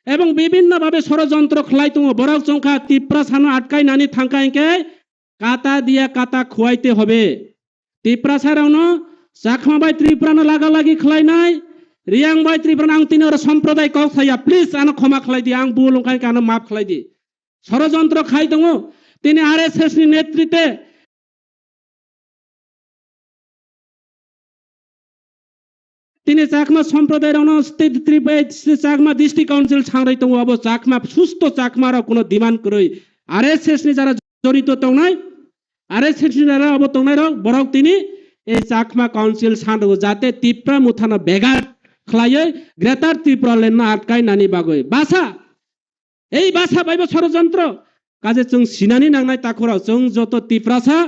এবং বিভিন্নভাবে ষড়যন্ত্র খলাইতো বরক চংখা তিপ্রা সানো আটকাই নানি থাঙ্কাইকে কাতা দিয়া কাতা খুয়াইতে হবে তিপ্রা সারানো চাকমা বাই ত্রিপুরানো লাগালাগি খলাই নাই রিয়াং বাই ত্রিপুরা আং তিনি সম্প্রদায় কক থাইয়া প্লিজ আনো ক্ষমা খলাই দি আং বুলংখাই কানো মাপ খলাই দি ষড়যন্ত্র খাই দङ তিনি আরএসএস नि নেতৃত্বে তিনি চাকমা সম্প্রদায়ের চাকমা ডিস্ট্রিক্ট কাউন্সিল ছাংরাই দङ अब চাকমা সুস্থ চাকমার কোনো ডিমান্ড কই আরএসএস नि যারা জড়িত দংনাই আরএসএস नि যারা अब দংনাই বরক তিনি এই চাকমা কাউন্সিল ছাংরো যাতে তিপ্রা মুথানা বেগার খলাयै গ্রেটার ত্রিপুরা লেননা আটকাই নানি বাগৈ বাসা এই বাসা বাইবো ষড়যন্ত্র কাজে जों सिनानि नांनाय ताखराव जों जत तिप्रासा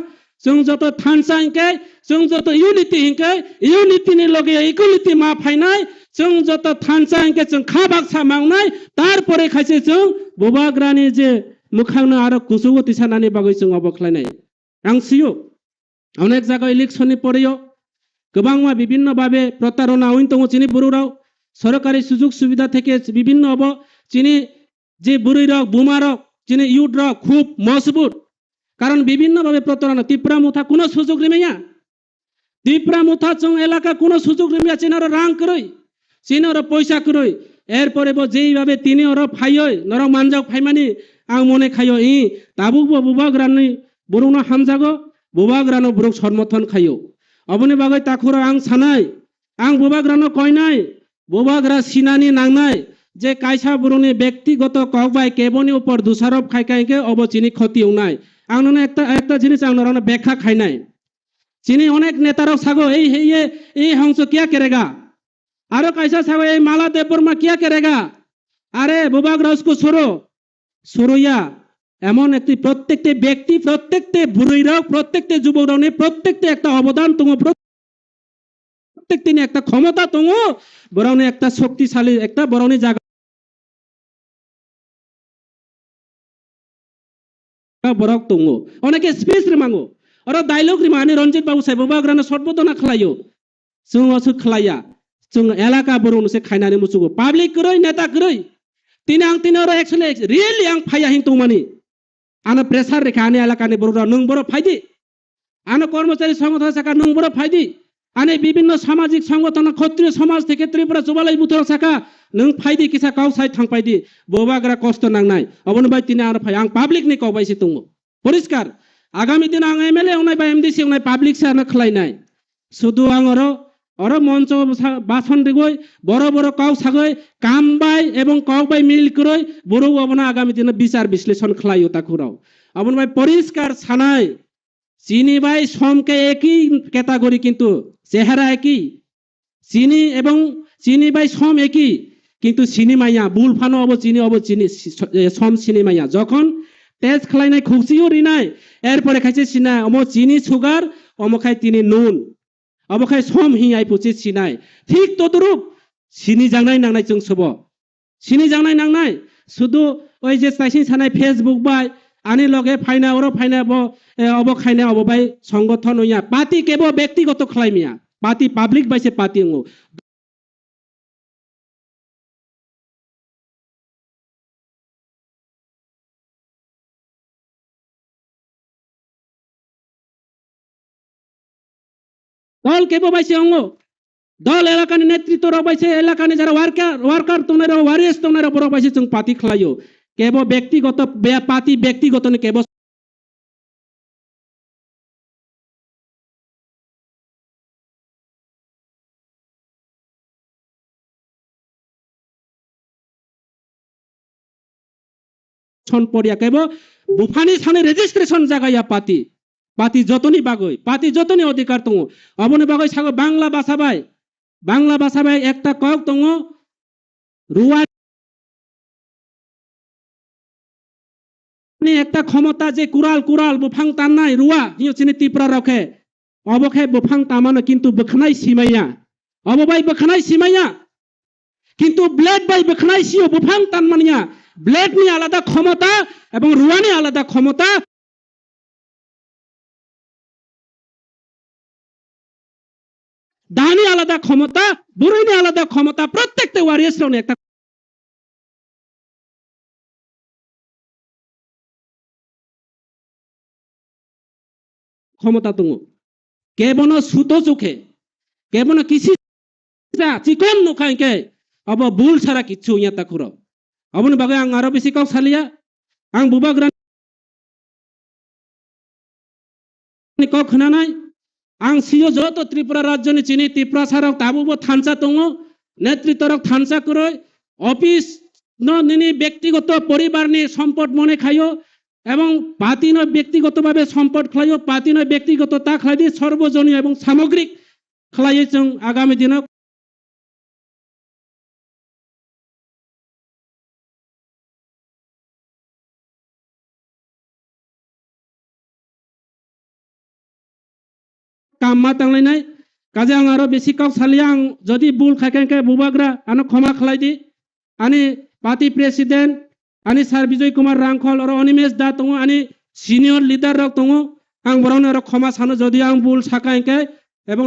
जों जत थानसा हिंके जों जत यूनिटी हिंके यूनिटीनि लगे इक्वालिटी मा फाइनाय जों जत थानसा हिंके जों खाबागसा मांगनाय तारपरे खायसे जों बोबाग्रानि जे मुखांनो आरो कुसुगो तिसानानि बागै जों अबख्लायनाय आं सियो अनेक जायगा इलेक्शननि परेयो गोबांमा विभिन्न भावे प्रतारणा हइन दङ चिनि बरुराव सरकारि सुजुग सुविधा থেকে বিভিন্ন अब चिनि जे बुरैरक बुमारक যিনি ইউড্রা খুব মজবুত কারণ বিভিন্ন ভাবে প্রতারণা তিপ্রা মুথা কোনো সুযোগ রিমেয়া তিপ্রা মুথা চং এলাকা কোনো সুযোগ রিমেয়া চিনার রাং করই চিনার পয়সা করই এরপরে বো যেই ভাবে তিনি ওর ফাইয় নর মানজাক ফাইমানি আং মনে খাইও ই তাবুক বুবাগ্রানি বরুনা হামজাগো বুবাগ্রানো বুরুক সমর্থন খাইও অবনি বাগৈ তাখুরা আং সানাই আং বুবাগ্রানো কয়নাই বুবাগ্রা সিনানি নাংনাই যে কাইসা বুরুনি ব্যক্তিগত ককবাই কেবনি উপর দুসারব খাইকাইকে অবচিনি ক্ষতি নাই আংননে একটা জিনিস আংনরনে ব্যাখ্যা খাই নাই চিনি অনেক নেতারক সাগো এই হংস কিয়া করেগা আরো কাইসা সাগো এই মালা দেববর্মা কিয়া করেগা আরে বুবাগ্রাজকো সরোয়া এমন একটি প্রত্যেকটি ব্যক্তি প্রত্যেকটি বুড়িরাও প্রত্যেকটি যুবকরাও প্রত্যেকটি একটা অবদান তুমি প্রত্যেকটি একটা ক্ষমতা তুমি বরং একটা শক্তিশালী একটা বরং জায়গা বরক দङ অনেকে স্পিচ রিমাঙ্গো আর ডায়লগ রিমানি রঞ্জিত বাবু সাহেব বাগ্রাनो সর্বদনা খলাयो जोंसो खलाया जों एलाका बरौनोसे खायनानै मुसुगो पाब्लिक करoi नेता करoi तिनि आं तिनि और एक्चुअली रियली आं फाया हिं तंमानि आनो प्रेसार रेखा आने एलाकानि बरौरा नों बर फायदि आनो कर्मचारी संगठन शाखा नों बर फायदि आने विभिन्न सामाजिक संगठन क्षत्रिय समाज থেকে ত্রিপুরা জবালাই বুথর শাখা नों फायदि किसा काउ साइ थांपायदि बोबाग्रा कष्ट नांनाय अबन बाय तिनि आरो फाय आं पाब्लिक नि कबायसि दङ परिष्कार आगामी दिन आं एमएलए उनाय बा एमडीसी उनाय पाब्लिक सानो खलायनाय सुदु आं और मंच बासन दिगय बड़ बड़ काउ सागय कामबाय एवं काउबाय मिल करय बरो अबना आगामी दिन विचार विश्लेषण खलायो ताखुराव अबन बाय परिष्कार सानाय চিনি বাই সমকে একই ক্যাটাগরি কিন্তু চেহারা একই চিনি এবং চিনি বাই সম একই কিন্তু চিনি মাইয়া বুল ফানো অব চিনি সম চিনি মাইয়া যখন তেজ খলাইনাই খুশিও রিনাই এরপরে খাইছে চিনা অম চিনি সুগার অমখাই তিনি নুন অমখাই সম হিয়াই পুচি চিনাই ঠিক তদরূপ চিনি জাংনাই নাংনাই जों সব চিনি জাংনাই নাংনাই শুধু ওই যে চাইছি সানাই ফেসবুক বাই आने लगे फाइना और फाइना अब खाइना अब बाय संगठन या पार्टी केवल व्यक्तिगत खलाइमिया पार्टी पाब्लिक बाइसे पार्टी हो दल केवल बाइसे होंगो दल एलाकानि नेतृत्व बाइसे एलाकानि जरा वार्कार तंनाय वारियर्स तंनाय बर बाइसे जों पार्टी खलायो केवल व्यक्तिगत पार्टी व्यक्तिगत ने केवल पड़िया केवल बुफानी साने रेजिस्ट्रेशन जागाया पार्टी जतनी बागै पार्टी जतनी अधिकार दङ अबनि बागै सागो बांला भाषा बाय एकटा कक दङ रुवा একটা ক্ষমতা যে কুরাল বুফাং টাননাই রুয়া হিও চিনি ত্রিপুরা রকে অবখে বুফাং তামানো কিন্তু বখনাই সিমাইয়া অববাই বখনাই সিমাইয়া কিন্তু ব্লেড বাই বখনাই সিও বুফাং টানমানিয়া ব্লেড নি আলাদা ক্ষমতা এবং রুয়ানি আলাদা ক্ষমতা দানি আলাদা ক্ষমতা বুড়িনি আলাদা ক্ষমতা প্রত্যেকটা ওয়ারিয়ার্স একটা ক্ষমতা দङ কেবনো সুতো চোখে কেবনো কিসি চিকন नुखायके अब बुल सारा किच्छु यहाँ ताखुरो अबनि बागै आं आरो बेसि कक सालिया आं बुबाग्रा कक खोनानाय आं सियो जतो त्रिपुरा राज्यनि चिनि त्रिपुरा साराव ताबुबो थानसा दङ नेतृत्वरक थानसा करय अफिस निनि व्यक्तिगत परिवारनि सम्पद मने खायो এবং পাতিনো ব্যক্তিগতভাবে সম্পদ খাইও পাতিনো ব্যক্তিগত তা খাইদি সর্বজনীয় এবং সামগ্রিক খাইয়ে जों আগামী দিনে काममा तांलायनाय काजे आं आरो बेसि कक सालिया आं जदि बुल खायखायखाय बुबाग्रा आनो क्षमा खालायदि आनि पार्टी प्रेसिडेंट आनि सार विजय कुमार रांखल और अनिमेश दा दङ आनि सिनियर लिडार रक दङ आं बरावनो आरो क्षमा सानो जदि आं बुल साखायखाय एबं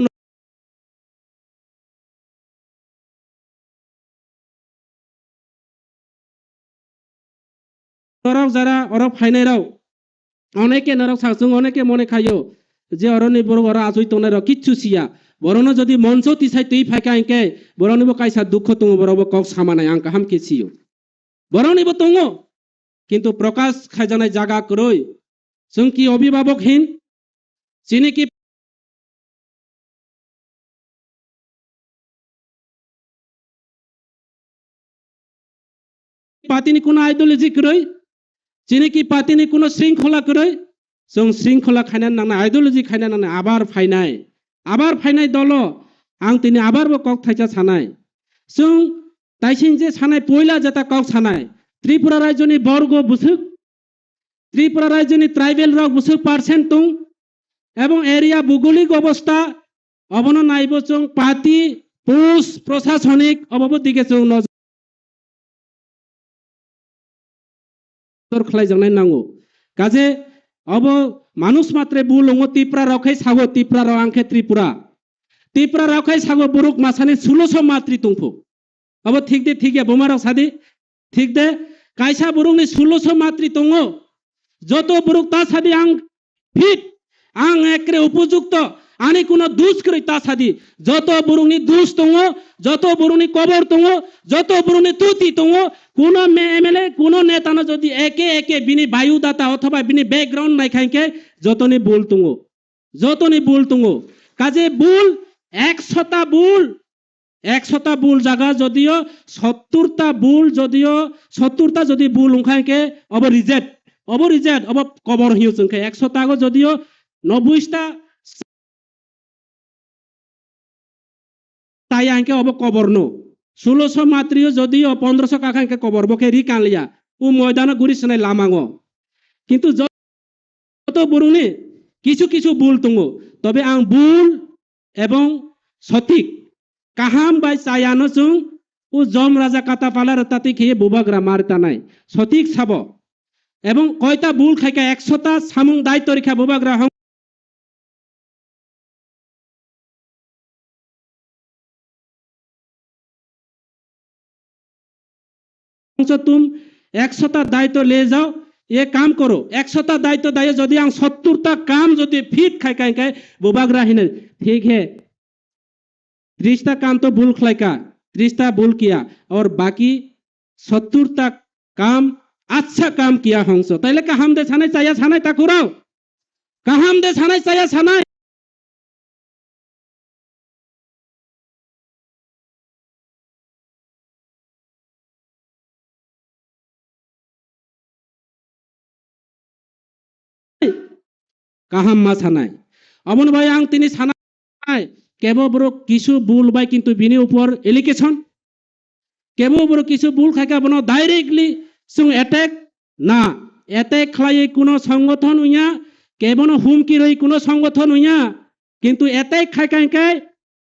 नरक जारा और फाइनाय राव अनेके नरक साजों अनेके मने खायो जे अरनि बर अरा आजय तोनाय र किच्छु सिया बरनो जदि मंच तिसाय तै फायखायके बरनिबो कायसा दुख दङ बरबो कक सामानाय आं काहाम केसियो बरनिबो दङ किन्तु प्रकाश खायजानाय जागा करय जों कि अभिभावकहीन जिनि कि पार्टीनि कोनो आइडियोलॉजी करय जिनि कि पार्टीनि कोनो श्रृंखला करय जों श्रृंखला खायना नांना आइडियोलॉजी खायना नांना आबार फायनाय दल आं तिनि आबारबो कक थाइजा सानाय जों ताइसिन जे सानाय पयला जेता कक सानाय त्रिपुरा राज्यनि बर्ग बुसुक त्रिपुरा राज्यनि ट्राइबेल रक बुसुक पार्सेंट दं एवं एरिया भौगोलिक अवस्था अबनो नायबो जों पार्टी पोस्ट प्रशासनिक अबाबो दिगे जों नजर खालायजानाय नांगौ काजे अब मानुष मात्रे बुलङो त्रिपुरा रखै सागो त्रिपुरा र आंखे त्रिपुरा रखै सागो बुरुक मासानि 1600 मातृ दंफो अब ठीक दे ठीक है बोमार सादि ठीक दे कायसा बुरुकनि 1600 मातृ दङ जतो बुरुक ता सादि आं फिट आं एकरे उपयुक्त आनि कोनो दुस करै ता सादि जतो बुरुकनि दुस दङ जतो बुरुकनि कबर दङ जतो बुरुकनि तुति दङ कोनो एमएलए कोनो नेतानो जदि एके एके बिनि बायुदाता अथवा बिनि बैकग्राउंड नायखायके जतनि बुल दङ काजे बुल 100टा बुल जागा जदियो 70टा बुल जदियो 70टा जदि बुल उखायके अब रिजेक्ट अब कबर हियो जोंखे 100टा गो जदियो 90टा ताई आंके अब कबर नो 1600 मात्रियो जदियो 1500 काखांके कबर बके रिकालिया उ मयदान गुरिसनाय लामाङो किन्तु जत बुरुनि किछु बुल दङ तबे आं बुल एवं सठिक काहाम बाय चायानो जों उ जम राजा कातापाला रताति खे बुबाग्रा मारतानाय सठिक साबो एवं कयटा बुल खायका 100टा सामुं दायित्व रेखा बुबाग्रा तुम 100टा दायित्व ले जाओ ये काम करो 100टा दायित्व दायो जदि आं 70टा काम जदि फिट खायका बुबाग्रा हिने ठीक है 30टा काम तो भूल खलायका 30टा भूल किया और बाकी 70टा काम अच्छा काम किया हंसो ताइले काहाम दे सानाय चाया सानाय ताकुराव काहाम दे सानाय चाया सानाय काहाम मा सानाय अमन भाई आं तिनि सानाय केबो बरो किछु बुल बाय किन्तु बिनि ऊपर एलिगेशन केबो बरो किछु बुल खायका बनो डाइरेक्टली जों अटैक ना अटैक खालाय कोनो संगठन उया केबनो हुमकी रही कोनो संगठन उया किन्तु अटैक खायकाय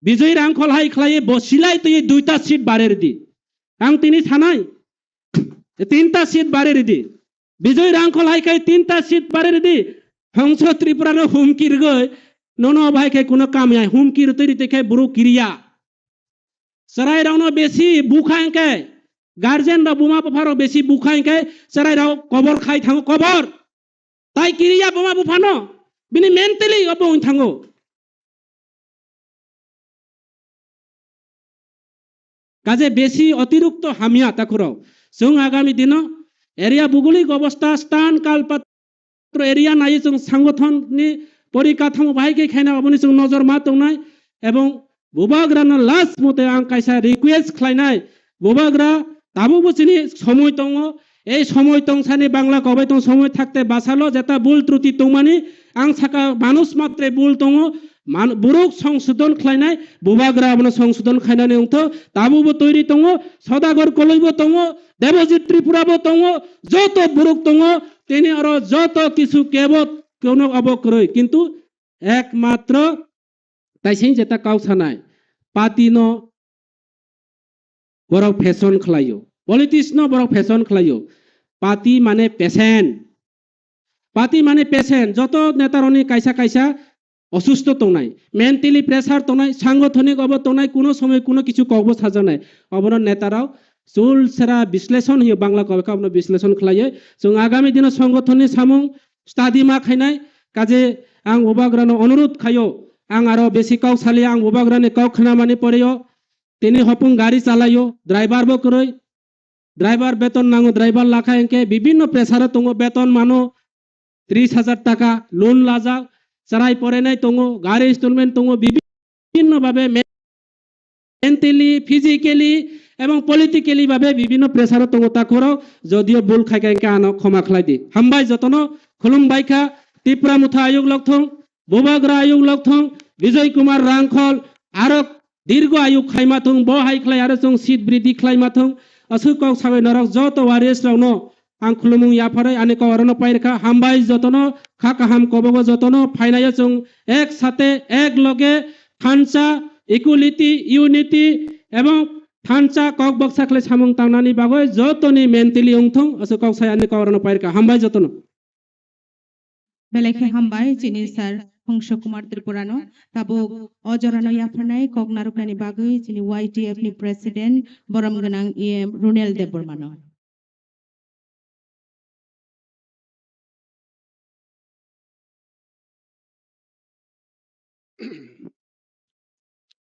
विजय रांखल हाय खालाय बसिलाय तय दुइटा सीट बारेर दि आं तिनि सानाय तीनटा सीट बारेर दि विजय रांखल हाय खाय तीनटा सीट बारेर दि हंस त्रिपुरा नो हुमकिर गय ननो भाई के कोनो काम है हुमकिर तरी देखे बुरु क्रिया सराय रावनो बेसी बुखायके गार्जियन रा बुमा बफारो बेसी बुखायके सराय राव कबर खाय थाङो कबर ताई क्रिया बुमा बुफानो bini mentally abo thango কাজে বেশি অতিরিক্ত হামিয়া তাকুরাও जों আগামী দিন এরিয়া ভৌগোলিক অবস্থা স্থান কালপাত্র এরিয়া নাই जों সংগঠননি পরিকাঠামো বাহাইকে খাইনা অবনি जों নজর মা তংনাই এবং বুবাগ্রানো লাস্ট মতে আं কাইসা রিকোয়েস্ট খাইনাই বুবাগ্রা দাবু বচিনি সময় দङ এই সময় তংসানি বাংলা কবাই তং সময় থাকতে বাসালো যেটা ভুল ত্রুটি তংমানি আं সাকা মানুষ মাত্রে ভুল দङ বুরুক সংশোধন খাইনাই বুবাগ্রা আবনো সংশোধন খাইনানি উংথ দাবুবো তৈরি দङ সদাগর কলইবো দङ দেবজিৎ ত্রিপুরাবো দङ যত বুরুক দङ তিনি আরো যত কিছু কেবত কোনো অবক্রয় কিন্তু একমাত্র তাই সেই যেটা কাউসানাই পাতিনো বড় ফ্যাশন খালাইও পলিটিক্স ন বড় ফ্যাশন খালাইও পাতি মানে পেশেন্ট যত নেতারনি কাইসা কাইসা অসুস্থ তংনাই মেন্টালি প্রেসার তংনাই সাংগঠনিক অব তংনাই কোনো সময় কোনো কিছু কব সাজানাই অবন নেতারাও চুল সেরা বিশ্লেষণ হইयो বাংলা কবে কাবনো বিশ্লেষণ খালাইयो जों আগামী দিন সংগঠননি সামুং স্টাডি মা খাইনাই কাজে आं বুবাগ্রানো অনুরোধ খাইयो आं आरो बेसी काउ साली आं बुबाग्रानि काउ खाना माने पड़ियो तिनी हपुं गाड़ी चालायो ड्राइवर बो करई ड्राइवर बेतन नांगो ड्राइवर लाखा एंके विभिन्न प्रेसार तंगो बेतन मानो 30,000 টাকা लोन लाजा चराई पड़े नाई तंगो गाड़ी इनस्टलमेंट तंगो विभिन्न भावे मेंटली फिजिकली एवं पलिटिकली भावे विभिन्न प्रेसार तंगो ताखरो जदियो भूल खाइका एंके आनो क्षमा खालाई दि हामबाय जतनो खुलुम बाइखा टिप्रा मुथा आयोग लक्थं बुबाग्रा आयोग लक्थं विजय कुमार रांखल आरो दीर्घ आयु खाइमाथों ब हाइख्लाय आरो जों सीट बृद्धि खाइमाथों असुकाव साबै नरक जत वारिस रावनो आं खुलुमुं याफारै आने कवरनो पाइरखा हामबाय जतनो खाकाहाम कबबो जतनो फाइनाय जों एक साथे एक लगे थानसा इक्वालिटी यूनिटी एवं थानसा कक बक्साखले सामुं तांनानि बागै जतनि मेन्टली उंथों असुकाव साय आने कवरनो पाइरखा हामबाय जतनो बेलेखे हामबाय जिनि सार हंस कुमार त्रिपुरानो ताबो अजरानो याफानाय कगनारुकनानि बागै जिनि YTF नि प्रेसिडेंट बरम गनां EM रुनेल देबबर्मानो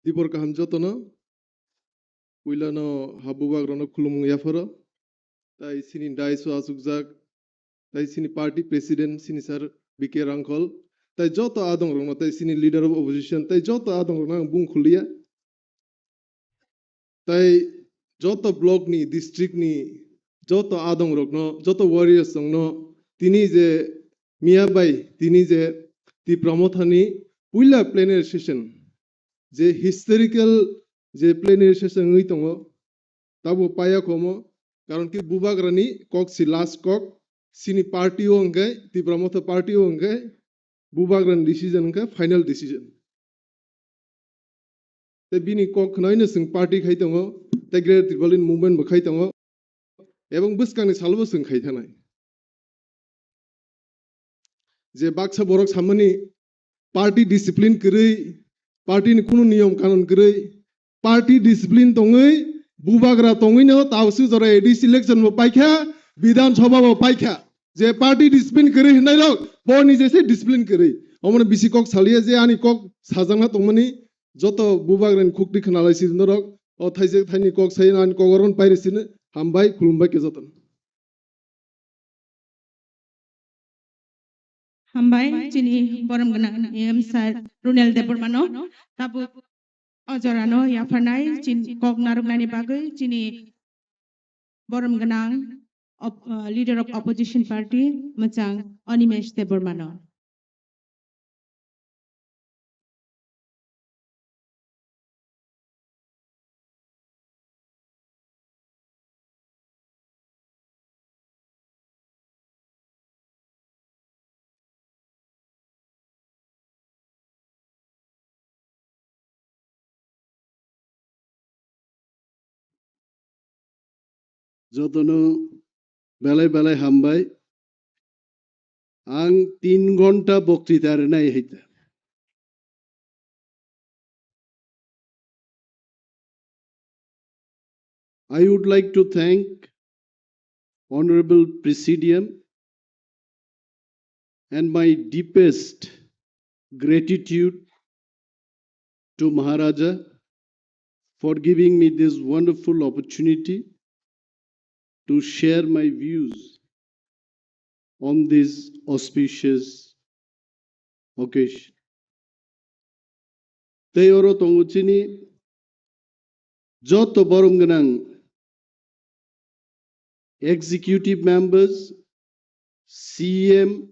दिपर काहाम जतनो उइलानो हाबुबाग्रानो खुलुमुं याफारो ताई सिनि दाइसो आसुकजाक ताई सिनि पार्टी प्रेसिडेंट सिनि सार बिके रांखल ताई जत आदं रंनो ताई सिनि लीडर ऑफ ऑपोजिशन ताई जत आदं रंनो बुं खुलिया ताई जत ब्लॉक नि डिस्ट्रिक्ट नि जत आदं रंनो जत वॉरियर्स रंनो तिनी जे मियाबाई तिनी जे टिप्रा मोथानि पुइला प्लेनरी सेशन जे हिस्टोरिकल जे प्लेनरी सेशन हुई तंगो ताबो पाया कोमो कारण कि बुबाग्रानि कक सि लास्ट कक सिनी पार्टी होंगे टिप्रा मोथा पार्टी होंगे बुबाग्रान डिसीजन का फाइनल डिसीजन ते बिनी कक नाइनो जों पार्टी खाइ दङो ते ग्रेट ट्रिबलिन मुभमेन्ट बो खाइ दङो एवं बसकानि सालबो जों खाइ थानाय जे बाक्सा बरक सामनि पार्टी डिसिप्लिन करै पार्टी नि कुनु नियम कानुन करै पार्टी डिसिप्लिन दङै बुबाग्रा दङैनो तावसु जरा एडी सिलेक्शन बो पाइखा विधानसभा बो पाइखा जे पार्टी डिसिप्लिन करै हिनाय लग बनि जेसे डिसिप्लिन करै अमने बिसि कक सालिया जे आनि कक साजांना दंमनि जत बुबाग्रानि खुक्ति खनालाय सिनरक अ थाइजे थाइनि कक साइन आनि कगरन पाइरेसिनो हामबाय खुलुमबाय के जतन हामबाय जिनि बरम गनां EM सार रुनेल देबबर्मानो ताबो अजरानो याफानाय जिन कगनारुकनानि बागै जिनि बरम गनां लीडर ऑफ ऑपोजिशन पार्टी मचां अनिमेश देबबर्मानो जतनो बेलाय बेलाय हामबाय आं 3 घंटा बक्तृता नाय हैता I would like to thank Honorable Presidium and my deepest gratitude to Maharaja for giving me this wonderful opportunity to share my views on this auspicious occasion. Teyoro tonguchini joto borom ganang executive members, CM,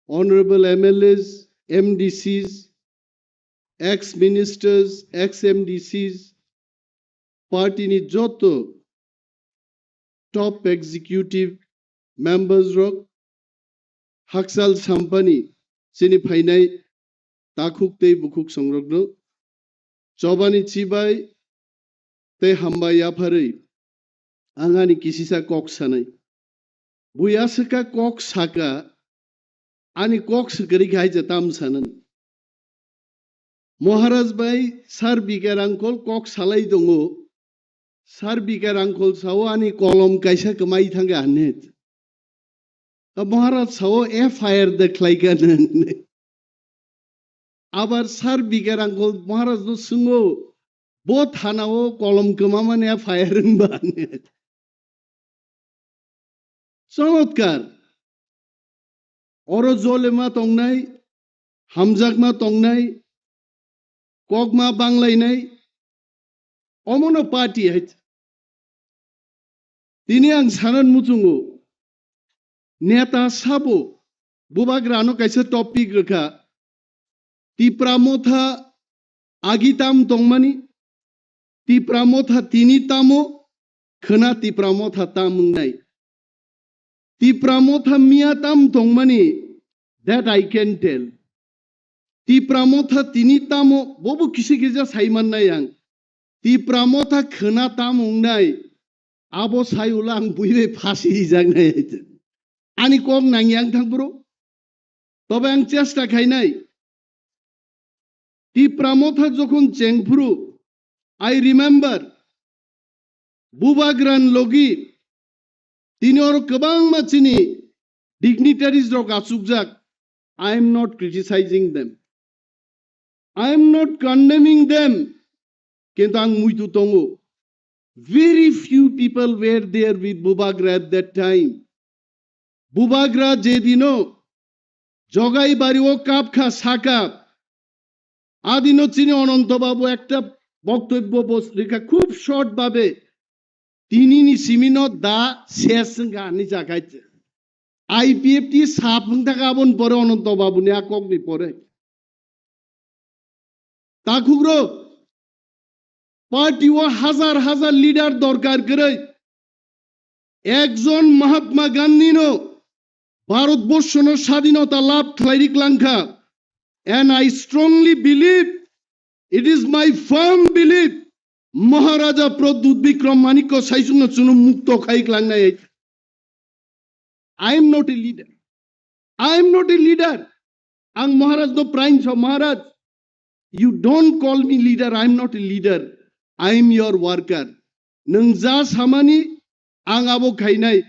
honorable MLAs, MDCs, ex-ministers, ex-MDCs, party ni joto top executive members rok haksal sampani sini phainai takuk tei bukuk songrokno chobani chibai te hamba yaphari angani kisisa kok sanai buyasaka kok saka ani kok sakari gai jatam sanan Maharaj bai sar bikarangkol kok salai dongo sar bikarangkol sawo ani kolom kaisa kemai thanga hanet Maharaj sawo FIR deklaikan abar sar bikarangkol Maharaj no sungo bo thanao kolom kemaman FIR ba hanet Chamatkar Oro jolema tongnai hamjakma tongnai kokma banglainai omono party het tini ang sanan mutungo neta sabo bubagrano kaisa topic rekha TIPRA MOTHA agitam tongmani TIPRA MOTHA tini tamo khana TIPRA MOTHA tamungnai TIPRA MOTHA miatam tongmani that I can tell TIPRA MOTHA tini tamo bobo kisi kisa saiman na yang TIPRA MOTHA khana tamungnai abo sayulang buibe phasi jang nai ani kok nang yang thang bro tobe ang chesta khainai TIPRA MOTHA jokhon chengphuru I remember bubagran logi tini oro kebang machini dignitaries rok asukjak I am not criticizing them I am not condemning them Kentang muitu tongo very few people were there with Bubagra at that time Bubagra jedino jogai bari o kap kha sakap আদিনো চিনি অনন্ত বাবু একটা বক্তব্য লেখা খুব short ভাবে তিনি নি Cimino দা শেষ Ghani জাগাইছে IPFT সাফং থাকা আবন পরে অনন্ত বাবু নি আকগনি পরে তাকুগ্রো পার্টি ও হাজার হাজার লিডার দরকার করে একজন মহাত্মা গান্ধীনো ভারতবর্ষনো স্বাধীনতা লাভ খাইরিক লাংখা And I strongly believe, it is my firm belief, Maharaja Pradut Bikram Maniko Saisung Sunu Mukto Khaik Langnai. I am not a leader. I am not a leader. Ang Maharaj no prime so Maharaj. You don't call me leader. I am not a leader. I am your worker. Nungja samani ang abo khainai.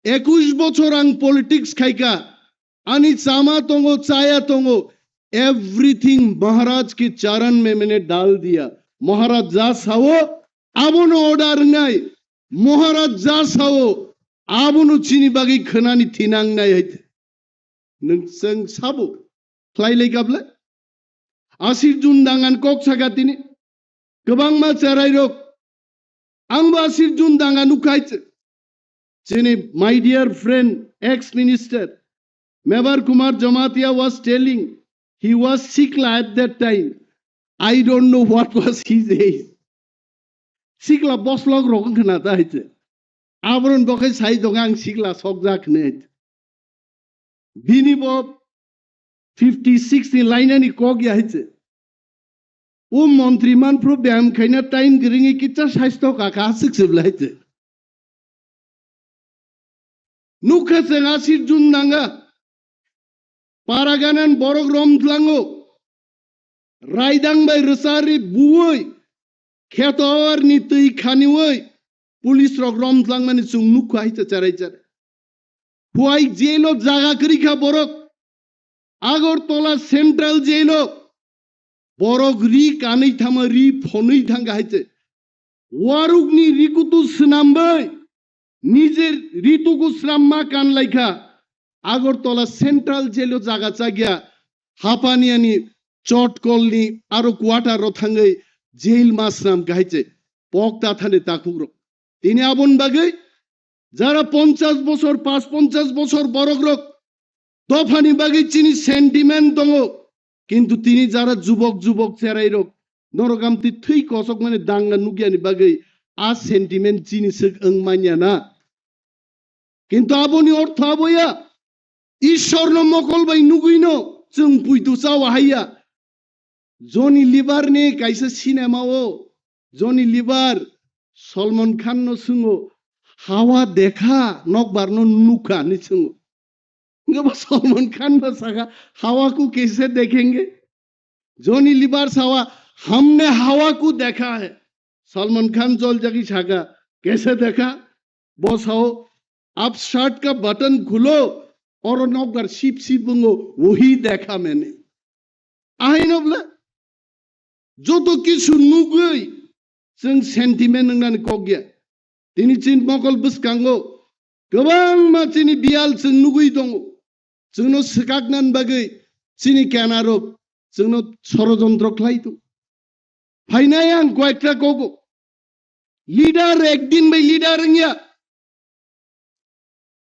21 bochor ang politics khaika. Ani chama tongo chaya tongo. Everything Maharaj के चरण में मैंने डाल दिया महाराज जा सावो आबोनो order नाय महाराज जा सावो आबोनो चिनी बागी खनानी थिनांग नाय नंसंग साबो फ्लाइले काबले आसिर जुन दांगान कोक सागातिनी गोबां मा चाराय रक आंबो आसिर जुन दांगान उखायच चिनी my dear friend ex-minister Mebar Kumar Jamatia was telling He was Sikla at that time. I don't know what was his age. Sikla boss log rokong kena tahu. Abron bokai sai dongang Sikla sokjak net. Bini bob 50-60 line ni kog ya hice. Montri man pro biam kaina time giringi kita saisto kaka asik sebla hice. Nukha sengasir jundanga. Paraganan borok romtlango raidang bay resari buoy khetawar ni tui khaniwoy police rok romtlang mani chung nuk khai charai char huai jelo jaga kri kha borok Agartala central jello borok ri kanai thama ri phonei thanga haite warugni rikutu snambai nijer rituku sramma kan laikha Agartala central jello জাগা চাগিয়া হাপানিয়ানি চটকলনি আরো quarter রথাঙ্গই jail মাসরাম গাইছে পকতা থানে তাকুর তিনি আবন বাগে যারা 50 বছর 50 বছর বড়গ্রক দফানি বাগে চিনি সেন্টিমেন্ট দङ কিন্তু তিনি যারা যুবক যুবক চেরাই রক নরগামতি থৈ কসক মানে দাঙ্গা নুগিয়ানি বাগে আ সেন্টিমেন্ট চিনি সক মানিয়া না কিন্তু আবনি অর্থ আবয়া ঈশ্বর মকল বাই নুগুইন जों पुइतु चाव हाइया जनी लिबार ने काइसे सिनेमा ओ जनी लिबार सलमान खान नो सुंगो हावा देखा नकबार नो नुका नि सुंगो ngaba सलमान खान बा सागा हवा को कैसे देखेंगे जनी लिबार सावा हमने हवा को देखा है सलमान खान जल जगी सागा कैसे देखा बॉस आओ आप शर्ट का बटन खोलो और नौकर शिप शिप बुंगो वही देखा मैंने आई नबला जो तो किसु नुगई जों सेंटिमेंट नंगानि कगिया तिनि चिन मकल बुसकांगो गोबां मानसिनि बियाल जों नुगई दङ जोंनो सिकागनान बागै चिनि केनारक जोंनो षড়যন্ত্র खालायदो फाइनाय आं कयेकटा कगो लिडार एकदिन बाय लिडार इंया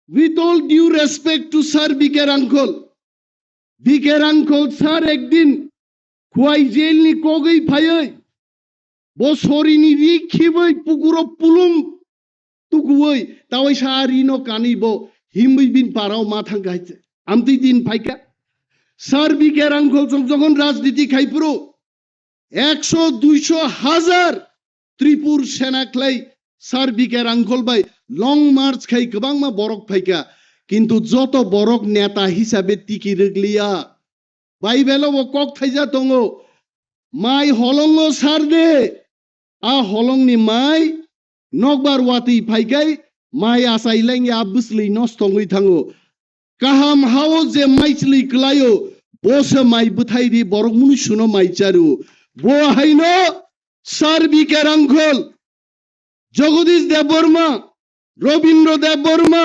With all due respect to Sir Biker Uncle, Sir ekdin Kuai jail ni kogei phayai Bosori ni rikhibei pukuro pulum tukuoi tawai sari no kanibo himbi bin parao mathang gaite amti din phaika Sir Biker Uncle jogon rajniti khaipuro 100 200 হাজার ত্রিপুর সেনা clay Sir Biker Uncle by long march খাই গোবাং মা বরক ফাইকা কিন্তু যত বরক নেতা হিসাবে টিকি রেগলিয়া Bible ও cock থাইজা দङ মাই হলঙ্গ সার দে আ হলংনি মাই নকবার ওয়াতি ফাইকাই মাই আসাইলাং या बुसलै नस्तङै थाङो काहाम हाओ जे माइसलै क्लायो बोस माइ बुथाइरि बरक मुनि सुनो माइचारु बो हाइनो Sir Biker Uncle जगदीश देव बर्मा रवीन्द्र देव बर्मा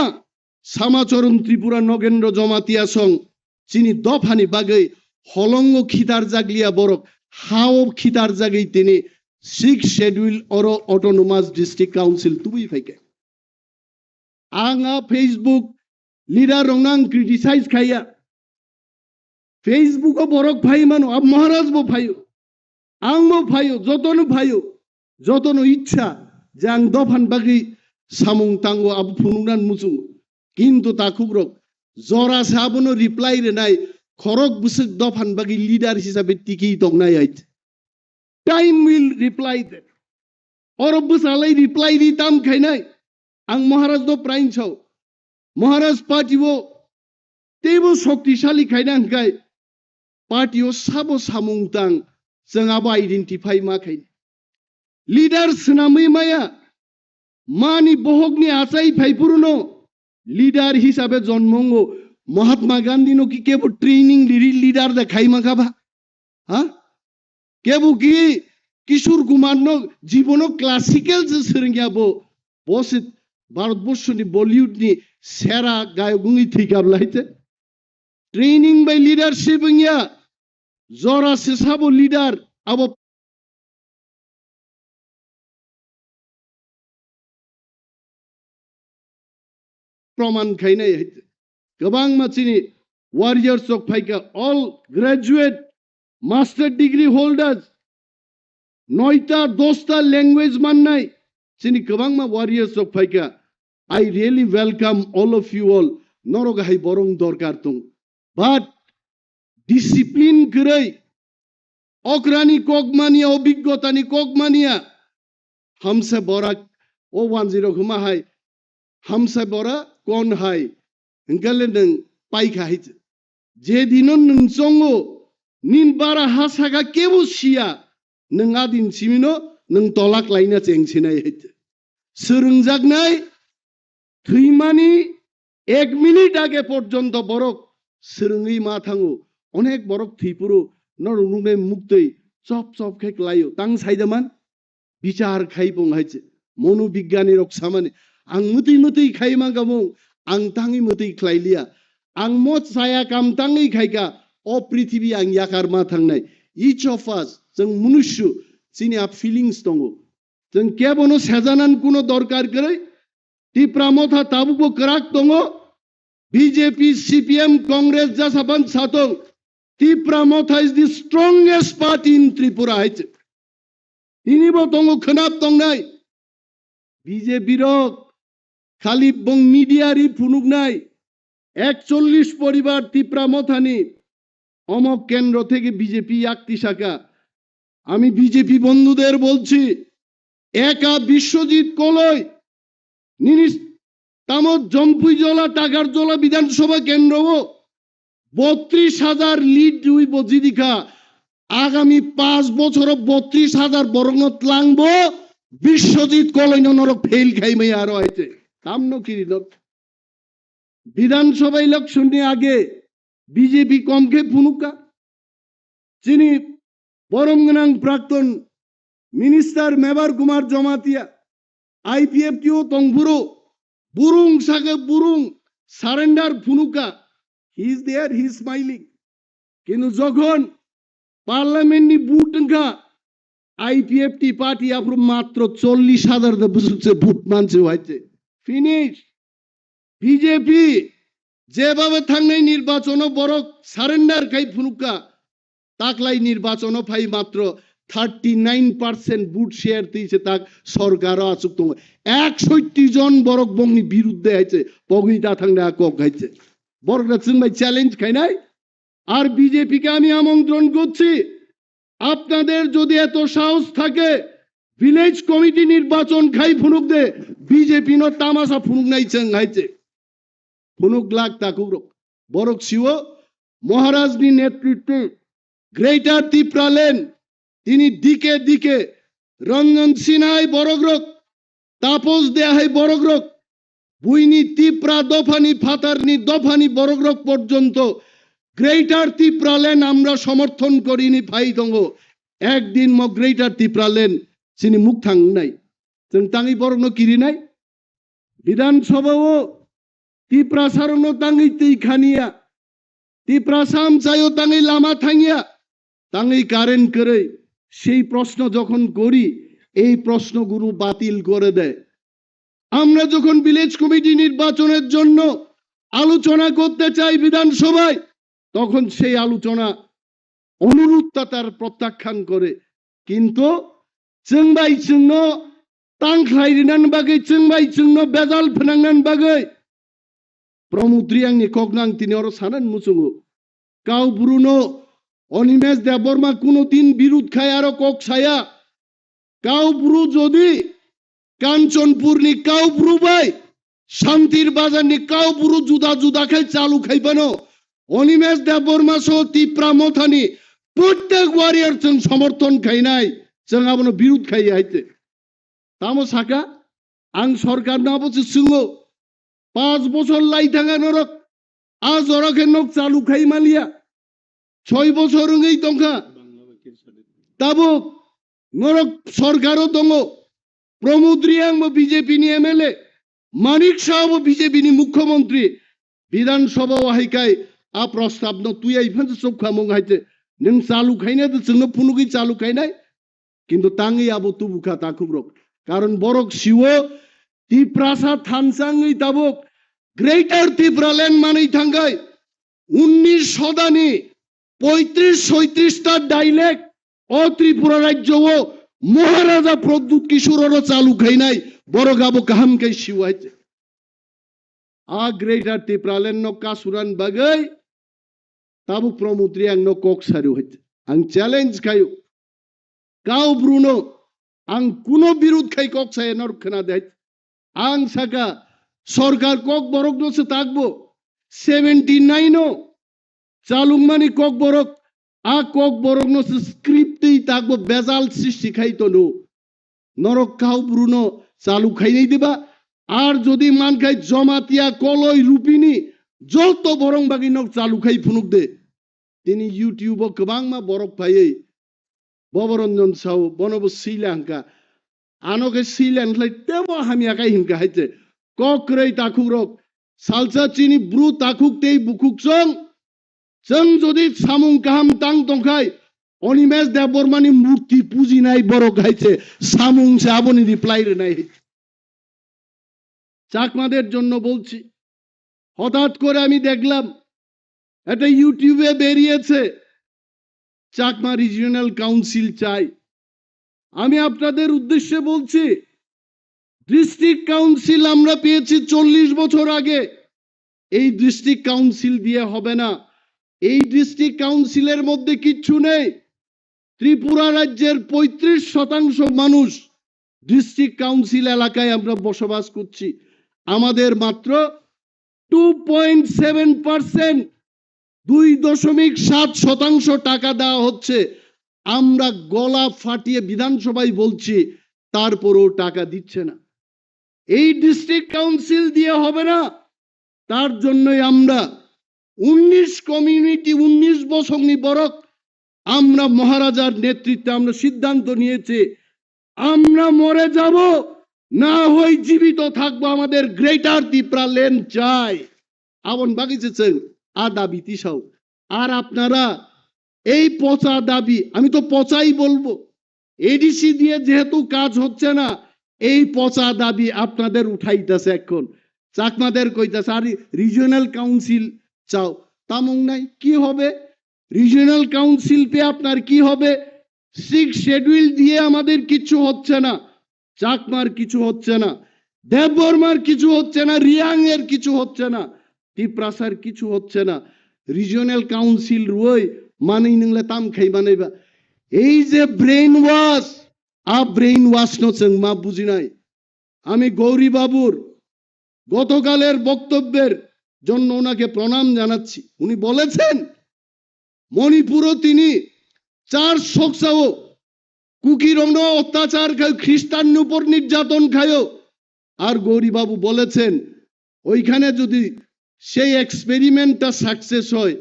सामाचरण त्रिपुरा नगेन्द्र जमातिया सं चिनी दफानि बागै हलंग खितार जागलिया बरक हाव खितार जागै तिनी 6 शेड्यूल और ऑटोनोमस डिस्ट्रिक्ट काउंसिल तुबी फैके आंगा फेसबुक लीडर रंगां क्रिटिसाइज खाया फेसबुक बरक भाई मानो अब महाराज बो भाइयो आंबो भाइयो जतनो इच्छा जां दफान बागै सामुं तांगो अब फुनुनान मुसुं किन्तु ताकुग्रक जरा साबनो रिप्लाई रेनाय खरक बुसक दफान बागै लीडर हिसाबै टिकी दंनाय आइट टाइम विल रिप्लाई दैट और बुसालै रिप्लाई दी ताम खाइनाय आं महाराज दो प्राइन छौ महाराज पार्टी वो तेबो शक्तिशाली खाइना हंखाय पार्टी ओ साबो सामुं तां जों अब आइडेंटिफाई मा खाइ लीडर सनामै माया मानी बहगनी आचाई फाइपुरुनो लीडर हिसाबे जन्मंगो महात्मा गांधी नो की केबो ट्रेनिंग लिरी लीडर दे खाई माखाबा हा केबो की किशोर कुमार नो जीवनो क्लासिकल जे सोरंगियाबो बसित भारतबर्षनि बलिउड नि सेरा गायगुंगी थैगाबलाइते ट्रेनिंग बाय लीडरशिप इंया जरा से साबो लीडर अब प्रमाण खाइनाय गोबां मानसिनि वारियर्स अफ फाइका all graduate master degree holders 9टा 10टा लैंग्वेज माननाय चिनि गोबां मा वारियर्स अफ फाइका I really welcome all of you all नरगाहाय बरं दरकार दं बाट डिसिप्लिन गरै अग्रानि कगमानिया अभिज्ञतानि कगमानिया हमसे बरा ओ 10 घुमा हाय हमसे बरा कौन हाय हंगले नों पाइखा हाय जे दिनो नों जंगो निन बारा हासागा केबो सिया नों आदिन सिमिनो नों तलाक लाइना चेंसिनाय हाय सोरंजागनाय थैमानि 1 मिनिट आगे पर्यन्त बरक सोरङै मा थाङो অনেক বড় থিপুরো নরুনুনে মুক্তই চপ চপ খাই লাইও তাং সাইদামান বিচার খাই বংহাইছে মনোবিজ্ঞানী রক সামানে আং মুতি মুতি খাই মাগামো आं तांगी मती खलाइलिया आं मत साया काम तांगी खाइका अ पृथ्वी आं याकार मा थांनाय each of us जों मनुष्य जिनि आ feelings दङ जों केबनो सेजानान कुनो दरकार करे टिप्रा मथा ताबुबो कराक दङ बीजेपी सीपीएम कांग्रेस जासाबान सातों टिप्रा मथा is the strongest party in Tripura हाइचे इनिबो दङ खोनाब दंनाय बीजेपी रक खाली बंग मिडियारी फुनुक नाई 41 परिवार टिप्रा मथानी अमक केंद्र থেকে বিজেপি একটি শাখা আমি বিজেপি বন্ধুদের বলছি একা বিশ্বজিৎ কলই নিনিস তামত জম্পুইজলা টাকারজলা বিধানসভা কেন্দ্র 32,000 লিড দুই বজিদিকা আগামী 5 বছর 32,000 বরঙত লাংবো বিশ্বজিৎ কলই নরক ফেল খাইমে আর হইছে কামনো কিরিল विधानसभा इलेक्शन आगे बीजेपी कम के फुनुका चिनी बरमगनां प्राक्तन मिनिस्टर मेबर कुमार जमातिया आईपीएफटीओ तंगपुरो बुरुंग सागे बुरुंग सारेंडार फुनुका he is there he is smiling किन्तु जखन पार्लियामेंट नि बुट का आईपीएफटी पार्टी आप मात्र 40,000 बुझुचे बुट मानছে হইছে फिनिश बीजेपी जेबाबे थांनाय निर्वाचन बरक सारेंडार खाई फुनुका ताकलाई निर्वाचन फाई मात्र 39% बुट शेयर दिছে ताक सरकार आचुक दङ 61 जन बरक बंगनि बिरुद्धे आइছে बगिता थांना কক गाइছে बरकरा जोंबाय চ্যালেঞ্জ খাইনাই আর বিজেপি কে আমি আমন্ত্রণ করছি আপনাদের যদি এত সাহস থাকে ভিলেজ কমিটি নির্বাচন খাই ফুনুক দে বিজেপি ন তামাশা ফুনুক নাই চাঙ্গাইছে फुनुक लाख ताकुक बरक शिव महाराज नि नेतृत्व ग्रेटर त्रिपुरा लैंड तिनी दिके दिके रंजन सिन्हाय बरग्रक तापस देहाय बरग्रक बुइनी त्रिपुरा दफानी फातारनी दफानी बरग्रक पर्यन्त ग्रेटर त्रिपुरा लैंड आमरा समर्थन करिनी फाई दङ एकदिन म ग्रेटर त्रिपुरा लैंड सिनि मुख थांनाय जों तांगि बरगनो किरिनाय विधानसभाओ टिप्रा सारनो तांगै तै खानिया टिप्रा साम चायो तांगै लामा थांगिया तांगै कारेन्ट करे সেই প্রশ্ন যখন করি এই প্রশ্নগুলো বাতিল করে দেয় আমরা যখন ভিলেজ কমিটি নির্বাচনের জন্য আলোচনা করতে চাই বিধানসভায় তখন সেই আলোচনা অনুরোধটা তার প্রত্যাখ্যান করে কিন্তু जोंबाय जोंनो तांख्लायरिनान बागै जोंबाय जोंनो बेजाल फोनांनान बागै प्रमुद्री आंनि कगनां तिनि अर सानान मुसुङो गाव ब्रुनो अनिमेश देबबर्मा कुनो दिन बिरुद खाय आरो कक साया गाव ब्रु जदि कांचनपुरनि गाव ब्रु बाय शान्तिर बाजारनि गाव ब्रु जुदा जुदा खाय चालु खायबानो अनिमेश देबबर्मा सह टिप्रा मथानि प्रत्येक वारियर जों समर्थन खायनाय जों आबनो बिरुद खाय हायते तामो साका आं सरकार नाबोसो सोङो 5 বছর লাই थाङा नरक आज अरके नक चालू खाई मालिया 6 বছর ngै तंखा ताबो नरक सरकारो दङ प्रमुद्री आंबो बीजेपी नि एमएलए मानिक साहबो बीजेपी नि मुख्यमंत्री विधानसभा हाइकाय आ प्रस्ताव न तुई आइफान सबखा मंगाइते नों चालू खाइना त जोंनो फुनुगै चालू खाइनाय किन्तु ताङै आबो तुबुखा ताखुब्रक कारण बरक शिव टिप्रासा थानसाङै ताबक ग्रेटर त्रिपुरा लैंड मानै थांगाय 19 सदानी 35-36 डाइलेक्ट ओ त्रिपुरा राज्य महाराजा प्रद्युत किशोर चालू खाइनाय बरगाबो गाहाम कै शिवाइছে आ ग्रेटर त्रिपुरा लैंड न कासुरान बागै ताबु प्रमुद्री आं न कक्सारु हइছে आं চ্যালেঞ্ज खायो गाव ब्रुनो आं कुनो बिरुद खाय कक्साय नरखना दे आं साका सरकार कक बरक नसे ताकबो 79 चालुमानी कक बरक आ कक बरक नसे स्क्रिप्टै ताकबो बेजाल सृष्टि खाइतनो नरक काउ ब्रुनो चालू खाइनै दिबा आर जदि मानखाय जमातिया कलय रुपिनी जत बरं बागि नक चालू खाइ फुनुक दे তিনি ইউটিউবও गोबां मा बरफ फायै बबरन्जन साव बनबो श्रीलंका आनोके श्रीलंका तेबो हामियाkai हिंका हाइते कक्रै ताखुरक सालसा चिनी ब्रु ताखुक तेई बुखुकसं जों जदि सामुं गाहाम तां तंखाय अनिमेश देबबर्मानि मूर्ति पुजिनाय बरक हाइते सामुं साबनि रिप्लाई रेनाय চাকমাদের জন্য বলছি হঠাৎ করে আমি দেখলাম এটা ইউটিউবে বেরিয়েছে চাকমা রিজিওনাল কাউন্সিল চাই আমি আপনাদের উদ্দেশ্যে বলছি ডিস্ট্রিক্ট কাউন্সিল আমরা পেয়েছি 40 বছর আগে এই ডিস্ট্রিক্ট কাউন্সিল দিয়ে হবে না এই ডিস্ট্রিক্ট কাউন্সিলের মধ্যে কিচ্ছু নেই ত্রিপুরা রাজ্যের 35% মানুষ ডিস্ট্রিক্ট কাউন্সিল এলাকায় আমরা বসবাস করছি আমাদের মাত্র 2.7% 2.7% টাকা দেওয়া হচ্ছে আমরা গলা ফাটিয়ে বিধানসভায় বলছি তারপরেও টাকা দিচ্ছে না এই ডিস্ট্রিক্ট কাউন্সিল দিয়ে হবে না তার জন্যই আমরা 19 কমিউনিটি 19 বছর বরক আমরা মহারাজার নেতৃত্বে আমরা সিদ্ধান্ত নিয়েছি আমরা মরে যাব না হই জীবিত থাকবো আমাদের গ্রেটার ত্রিপুরা লেন চাই আপন বাগিয়েছেন দাবি তিসাও আর আপনারা এই পচা দাবি আমি তো পচাই বলবো এডিসি দিয়ে যেহেতু কাজ হচ্ছে না এই পচা দাবি আপনাদের উঠাইতেছে এখন চাকমাদের কইতাছে আর রিজিওনাল কাউন্সিল চাও তামং নাই কি হবে রিজিওনাল কাউন্সিল পে আপনার কি হবে 6 শিডিউল দিয়ে আমাদের কিছু হচ্ছে না চাকমার কিছু হচ্ছে না দেববর্মার কিছু হচ্ছে না রিয়াং এর কিছু হচ্ছে না ত্রিপ্রাসার কিছু হচ্ছে না রিজিওনাল কাউন্সিল রই মানি নংলে তাম খাই বানাইবা এই যে ব্রেন ওয়াশ নচেন মা বুঝি নাই আমি গৌরী বাবুর গতকালের বক্তব্যের জন্য ওনাকে প্রণাম জানাচ্ছি উনি বলেছেন মণিপুরও তিনি 400 কুকিরং অত্যাচার খায় খ্রিস্টান উপর নির্যাতন খায় আর গৌরী বাবু বলেছেন ওইখানে যদি সেই এক্সপেরিমেন্টটা সাকসেস হয়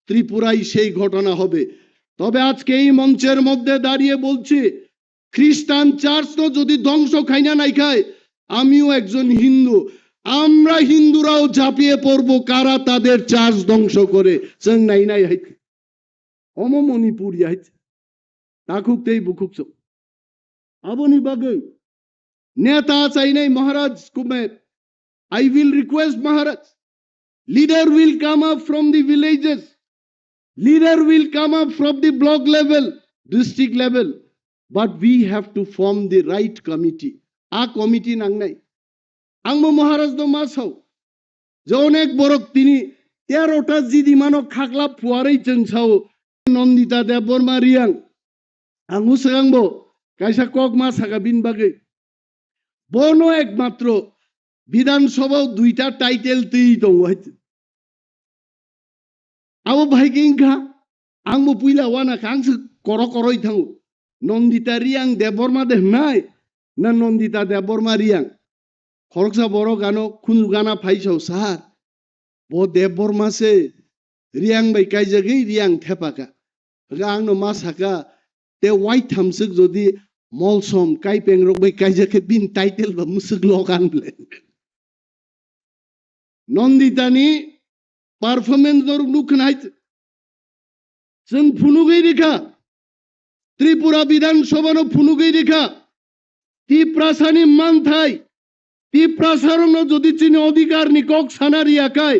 ত্রিপুরায় সেই ঘটনা হবে তবে আজকে এই মঞ্চের মধ্যে দাঁড়িয়ে বলছি খ্রিস্টান চার্চ তো যদি ধ্বংস খায় না নাই খায় আমিও একজন হিন্দু আমরা হিন্দুরাও ঝাঁপিয়ে পড়বো কারা তাদের চার্চ ধ্বংস করে চেং নাই নাই হাইতে অম মণিপুর হাইতে তাকুকতেই বুকুকছ আবনি বাগে নেতা চাই নাই মহারাজ কুমে I will request Maharaj leader will come up from the villages leader will come up from the block level district level but we have to form the right committee a committee nang nai angmo Maharaj do masau je onek borok tini 13টা জিদি মানো খাকলা ফুয়ারেই চেংছাও Nandita Debbarma Reang আঙ্গু সাগাংবো কাইসা cock মা Saga বিন বাগে বনো একমাত্র বিধানসভাও 2টা title তেই দং হইছে আবো ভাইকিংখা আঙ্গো পুইলা ওয়ানা কাংস করই থাঙ্গু নন্দিতা রিয়াং দেববর্মা দেহ নাই না নন্দিতা দেববর্মা রিয়াং খরকসা বড় গানো খুনু গানা ফাইছাও সার ব দেববর্মা সে রিয়াং বাই কাইজাগै রিয়াং থেপাকা आंनो मा साका ते वाइट थामसक जदि मलसम काइपें रक बाय काइजाके बिन टाइटेल बा मुसक लगान ब्ले नन्दितानि पारफॉर्मेंस दर नुखनाइत जों फुनुगै रेखा त्रिपुरा विधानसभानो फुनुगै रेखा तिप्रासानि मानथाय तिप्रासारनो जदि चिनि अधिकार निकक सानारियाकाय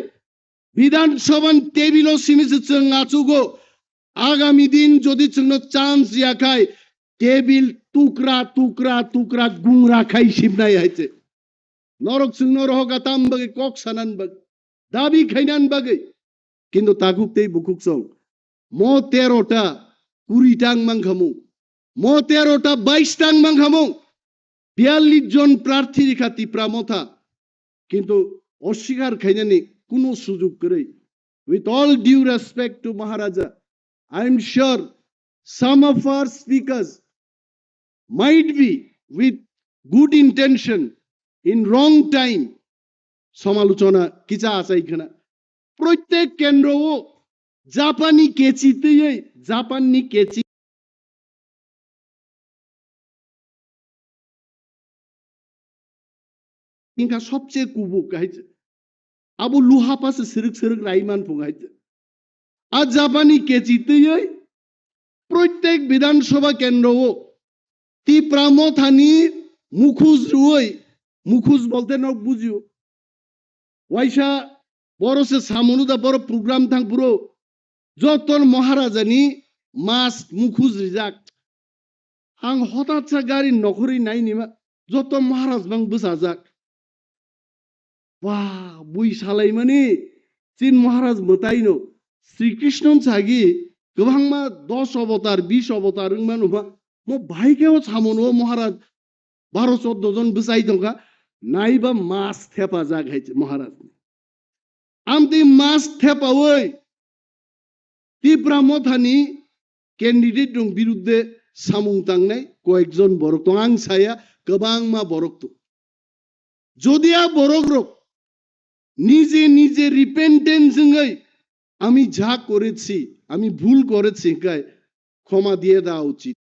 विधानसभान टेबिलो सिमिसे जों आचुगो आगामी दिन जदि जोंनो चान्स याखाय टेबिल टुकरा टुकरा टुकरा गुंरा खाय सिबनाय हायते नरक जोंनो रहगाताम बगे कक सानान बगे दाबि खायनान बगे किन्तु ताकुकतेय बुकुकसं म 13टा 20टां मांखामु म 13टा 22टां मांखामु 42 জন प्रार्थी रेखा टिप्रा मथा किन्तु अस्वीकार खायनानि कोनो सुजुग करे with all due respect to Maharaja I am sure some of our speakers might be with good intention in wrong time সমালোচনা কিছা আছে এখানে প্রত্যেক কেন্দ্রও जापानी केचितयै जापाननि केचि इनका सबसे कुबुक गाइছে আবু লুহা পাশে সিরক সিরক রাইমান ফুগাইছে আজ জাপানি কেচিতयै প্রত্যেক বিধানসভা কেন্দ্রও ত্রিপুরা মথানি মুখুজ রুই মুখুজ বলতে নক বুঝিও ওয়াইসা বড় সে সামনুদা বড় প্রোগ্রাম থাং পুরো যতন মহারাজানি মাস মুখুজ রিজাক আং হঠাৎ সা গাড়ি নখরি নাই নিমা যত মহারাজ বাং বসাজাক wah bui salai mani chin maharaj mataino Sri Krishna sagi gobang ma 10 অবতার 20 অবতার manu ma mo bhai keo samono maharaj 12-14 জন বসাই দঙ্গা নাইবা মাছ থেপা যা খাইছে মহারাজ আমতি মাছ থেপা ওই ত্রিপুরা মথানি ক্যান্ডিডেট দং বিরুদ্ধে সামুং তাংনাই কয়েকজন বরক দং আং সায়া গোবাং মা বরক তো যদিয়া বরক রক নিজে নিজে রিপেন্টেন্স আমি যা করেছি আমি ভুল করেছি গায় ক্ষমা দিয়ে দেওয়া উচিত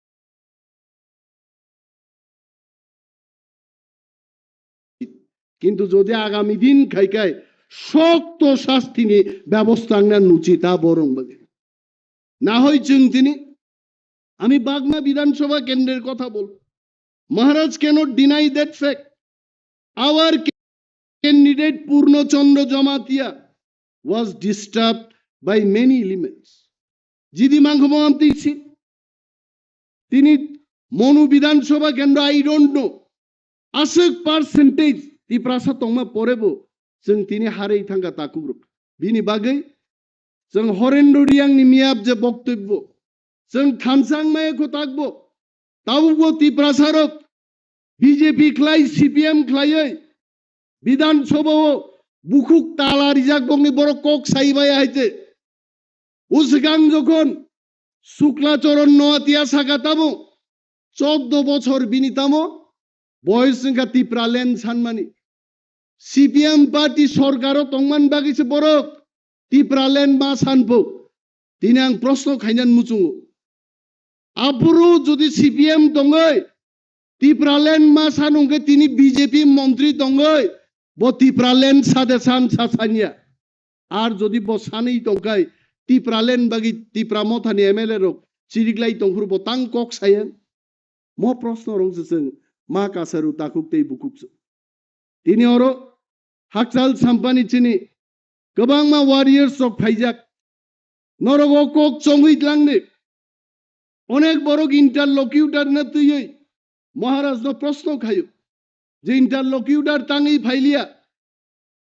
কিন্তু যদি আগামী দিন খাইকায় শক্ত শাস্তি নিয়ে ব্যবস্থা নেন উচিত তা বরং বলে না হয় তিনি আমি বাগমা বিধানসভা কেন্দ্রের কথা বল মহারাজ cannot deny that fact our candidate Purnachandra Jamatia was disturbed by many elements জিদি মাংখমামতি তিনি মনু বিধানসভা কেন্দ্র I don't know asuk percentage ত্রিপ্রাসা তংমা পরেবো जों তিনি হারেই থাঙ্গা তাকুব্রো বিনি বাগৈ जों হরেন্দ্র রিয়াংনি মিয়াব যে বক্তব্য जों থানসাং মায়েখো তাকবো তাবুবো ত্রিপ্রাসারক বিজেপি খ্লাই সিপিএম খ্লাইयै বিধানসভা বুকুক তালা রিজাক বংনি বড় কক সাইবাই আইতে উসগাং যখন শুক্লাচরণ নোয়াতিয়া সাকাতামো 14 বছর বিনিতামো বয়স সংখ্যা ত্রিপুরা লেন সানমানি সিপিএম পার্টি সরকারও তংমান বাগিছে বরক ত্রিপুরা লেন মা সানপো তিনি আং প্রশ্ন খাইনান মুচুঙো আপুরু যদি সিপিএম দঙ্গই ত্রিপুরা লেন মা সানুঙ্গে তিনি বিজেপি মন্ত্রী দঙ্গই ব ত্রিপুরা লেন সাদে সান সাসানিয়া আর যদি ব সানেই দঙ্গাই ত্রিপুরা লেন বাগি ত্রিপুরা মথানি এমএলএ রক চিরিগলাই দংহুর ব তাং কক সায়েন ম প্রশ্ন রংছে जों মা কাসারু তাকুকতেই বুকুকছো তিনি অরো হাকচাল সাম্পানি চিনি গোবাং মা ওয়ারিয়ার্স রক ফাইজাক নরগ কক চংইতলাংনে অনেক বড় ইন্টারলকিউটার না তুই মহারাজ ন প্রশ্ন খায়ো যে ইন্টারলকিউটার তাঙই ফাইলিয়া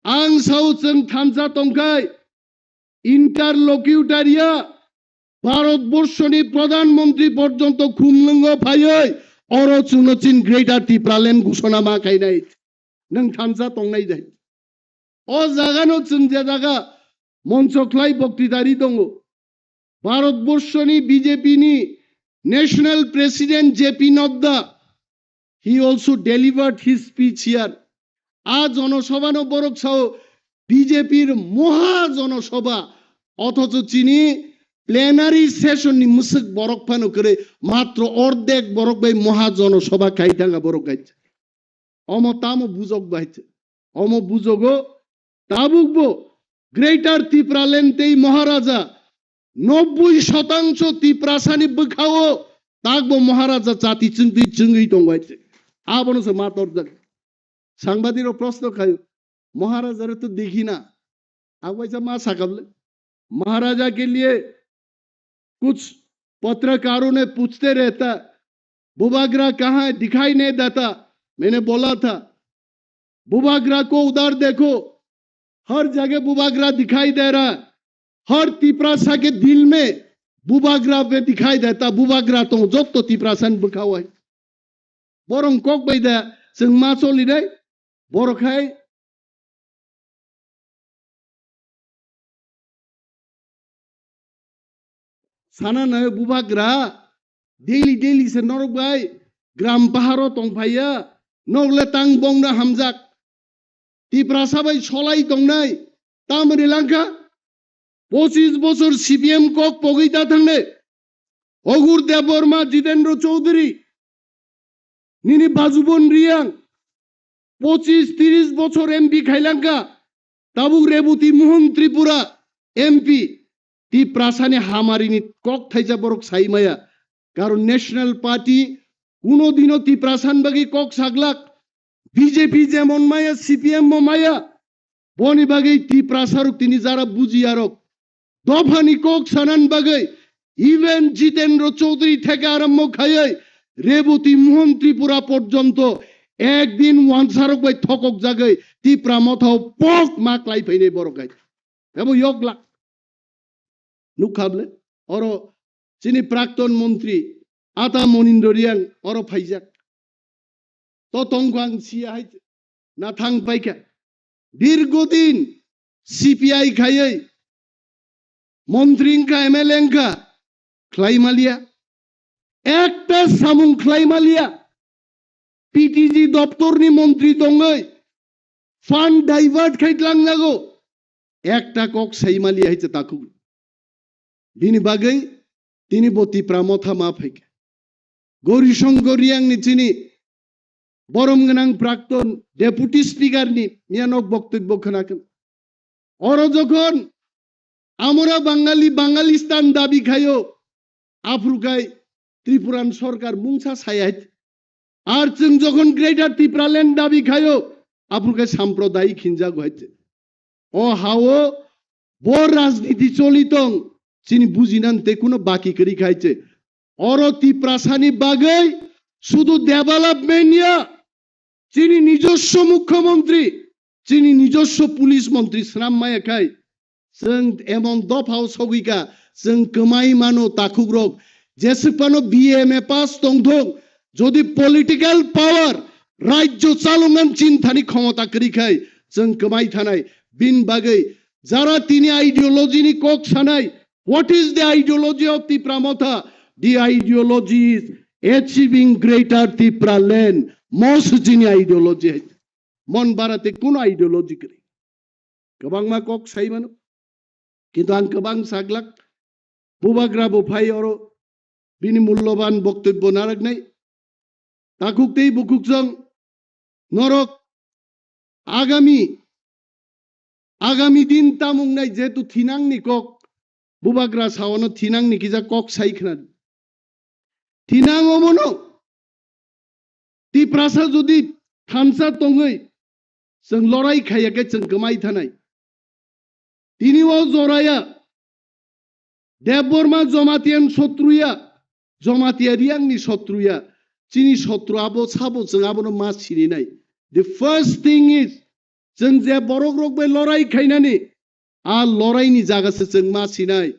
আং সাউথ जों থানসা তংখাই ইন্টারলকিউটারিয়া ভারতবর্ষনি প্রধানমন্ত্রী পর্যন্ত খুমলুঙ্গ ফাইয় অরচুনচিন গ্রেটার ত্রিপুরা লেন ঘোষণা মা খাইনাই নং থানসা তংনাই যাই ও জাগানো जों যে জায়গা মঞ্চখ্লাই বক্তৃতারি দङ ভারতবর্ষনি বিজেপিনি national president JP Nadda he also delivered his speech here আজ জনসভা বরক ছাও বিজেপির মহা জনসভা অথচ চিনি প্লেনারি সেশন নি মুসক বরক ফানো করে মাত্র অর্ধেক বরক বাই মহা জনসভা খাইতাঙ্গা বরক গাইছে অমতাম বুজক বাইছে অম বুজগো তাবুকবো গ্রেটার ত্রিপুরা লেনতেই মহারাজা 90% ত্রিপ্রাসানি বখাও তাকবো মহারাজা জাতি চিংতি চিংই দংগাইছে আবনসে মাতর সাংবাদিক প্রশ্ন খায় महाराजा तो देखी ना अब वैसा माँ साकबले महाराजा के लिए कुछ पत्रकारों ने पूछते रहता बुबाग्रा कहाँ है दिखाई नहीं देता मैंने बोला था बुबाग्रा को उधर देखो हर जगह बुबाग्रा दिखाई दे रहा है हर तिपरासा के दिल में बुबाग्रा पे दिखाई देता बुबाग्रा तो जो तो तिपरासन बुखा हुआ है बोरंग कोक बैदा संग मासो लिदे बोरखाई साना नय बुबाग्रा डेली से नरक बाय ग्राम पहाड़ो तंफाया नगले तांग बंगना हमजाक तिपरासा बाय सलाई दंनाय तामरिलांका 25 বছর সিপিএম কক পগিতা থাকলে অগুর দেববর্মা জিতেন্দ্র চৌধুরী নিনি বাজুবন রিয়াং 25-30 বছর এমপি খাইলাঙ্কা তাবুক রেবতী মোহন ত্রিপুরা এমপি তি প্রাসানে হামারিনি কক থাইজা বরক সাইমায়া কারণ ন্যাশনাল পার্টি কোনোদিনও তি প্রাসান বাগি কক সাগলাক বিজেপি যেমন মায়া সিপিএম মায়া বনি বাগি তি প্রাসারক তিনি যারা বুঝিয়ারক দফানি কক সানান বাগে ইভেন জিতেন্দ্র চৌধুরী থেকে আরম্ভ খাইয়ে রেবতী মোহন ত্রিপুরা পর্যন্ত একদিন ওয়ানসারক বাই থকক জাগে টিপ্রা মথাও পক মাকলাই ফাইনে বড় গাই এবং ইয়গলা নুখাবলে অর যিনি প্রাক্তন মন্ত্রী আতা মনিন্দ্র রিয়াং অর ফাইজাক তো তংকাং সিয়া হাইতে না থাং পাইকা দীর্ঘদিন সিপিআই খাইয়ে মন্ত্রীঙ্কা এমএলএঙ্কা খ্লাইমালিয়া একটা সামুং খ্লাইমালিয়া পিটিজি দপ্তরনি মন্ত্রী দঙ্গই ফান্ড ডাইভার্ট খাইতলাং লাগো একটা কক সাইমালিয়া হইছে তাকু বিনি বাগৈ তিনি বতি প্রামথা মা ফাইকে গৌরীশঙ্কর রিয়াং নি চিনি বরমগনাং প্রাক্তন ডেপুটি স্পিকার নি মিয়ানক বক্তব্য খানাকেন অর যখন আমরা বাঙালিস্তান দাবি খাইও আফ্রিকায় ত্রিপুরান সরকার মুংসা ছায়াইত আর जों যখন গ্রেটার ত্রিপুরাল্যান্ড দাবি খাইও আফ্রিকায় সাম্প্রদায়িক হিংসা হয়েছে ও হাও বড় রাজনীতি চলিতং চিনি বুঝিনানতে কোনো বাকি করি খাইছে অর ত্রিপ্রাসানি বাগে শুধু ডেভেলপমেন্ট চিনি নিজস্ব মুখ্যমন্ত্রী চিনি নিজস্ব পুলিশ মন্ত্রী শ্রাম মায়া খাই जों एमन दफाव सगिका जों कमाई मानो ताकुग्रक जेसेबानो बीएमए पास दंथं যদি পলিটিক্যাল পাওয়ার রাজ্য চালনান চিন্তানি ক্ষমতা করিখাই जों কমাই থানাই বিন বাগৈ যারা তিনি আইডিওলজিনি কক সানাই what is the ideology of Tripura Motha the ideology is achieving greater Tripura land most জিনি আইডিওলজি মন বাড়াতে কোন আইডিওলজি করি গোबां मा কক সাইমানো কিন্তু आं गोबां साग्लाक बुबाग्रा बुफाई और बिनि मूल्यवान बक्तव्य नारगनाय ताकुकतेई बुकुकजों नरक आगामी दिन तामुंगनाय जेतु थिनांगनि कक बुबाग्रा सावनो थिनांगनि किजा कक साइखना थिनांगमनो ति प्रासा जुदि थानसा तंगै जों लड़ाई खायाखै जों गोमाय थानाय তিনিও জরায়া দেববর্মা জমাতিয়ান শত্রুয়া জমাতিয়া রিয়াংনি শত্রুয়া চিনি শত্রু আবো সাবো जों আবনো মা চিনি নাই the first thing is जों जे বরক রক বে লড়াই খাইনানি आ লড়াইনি জাগাসে जों মা চিনাই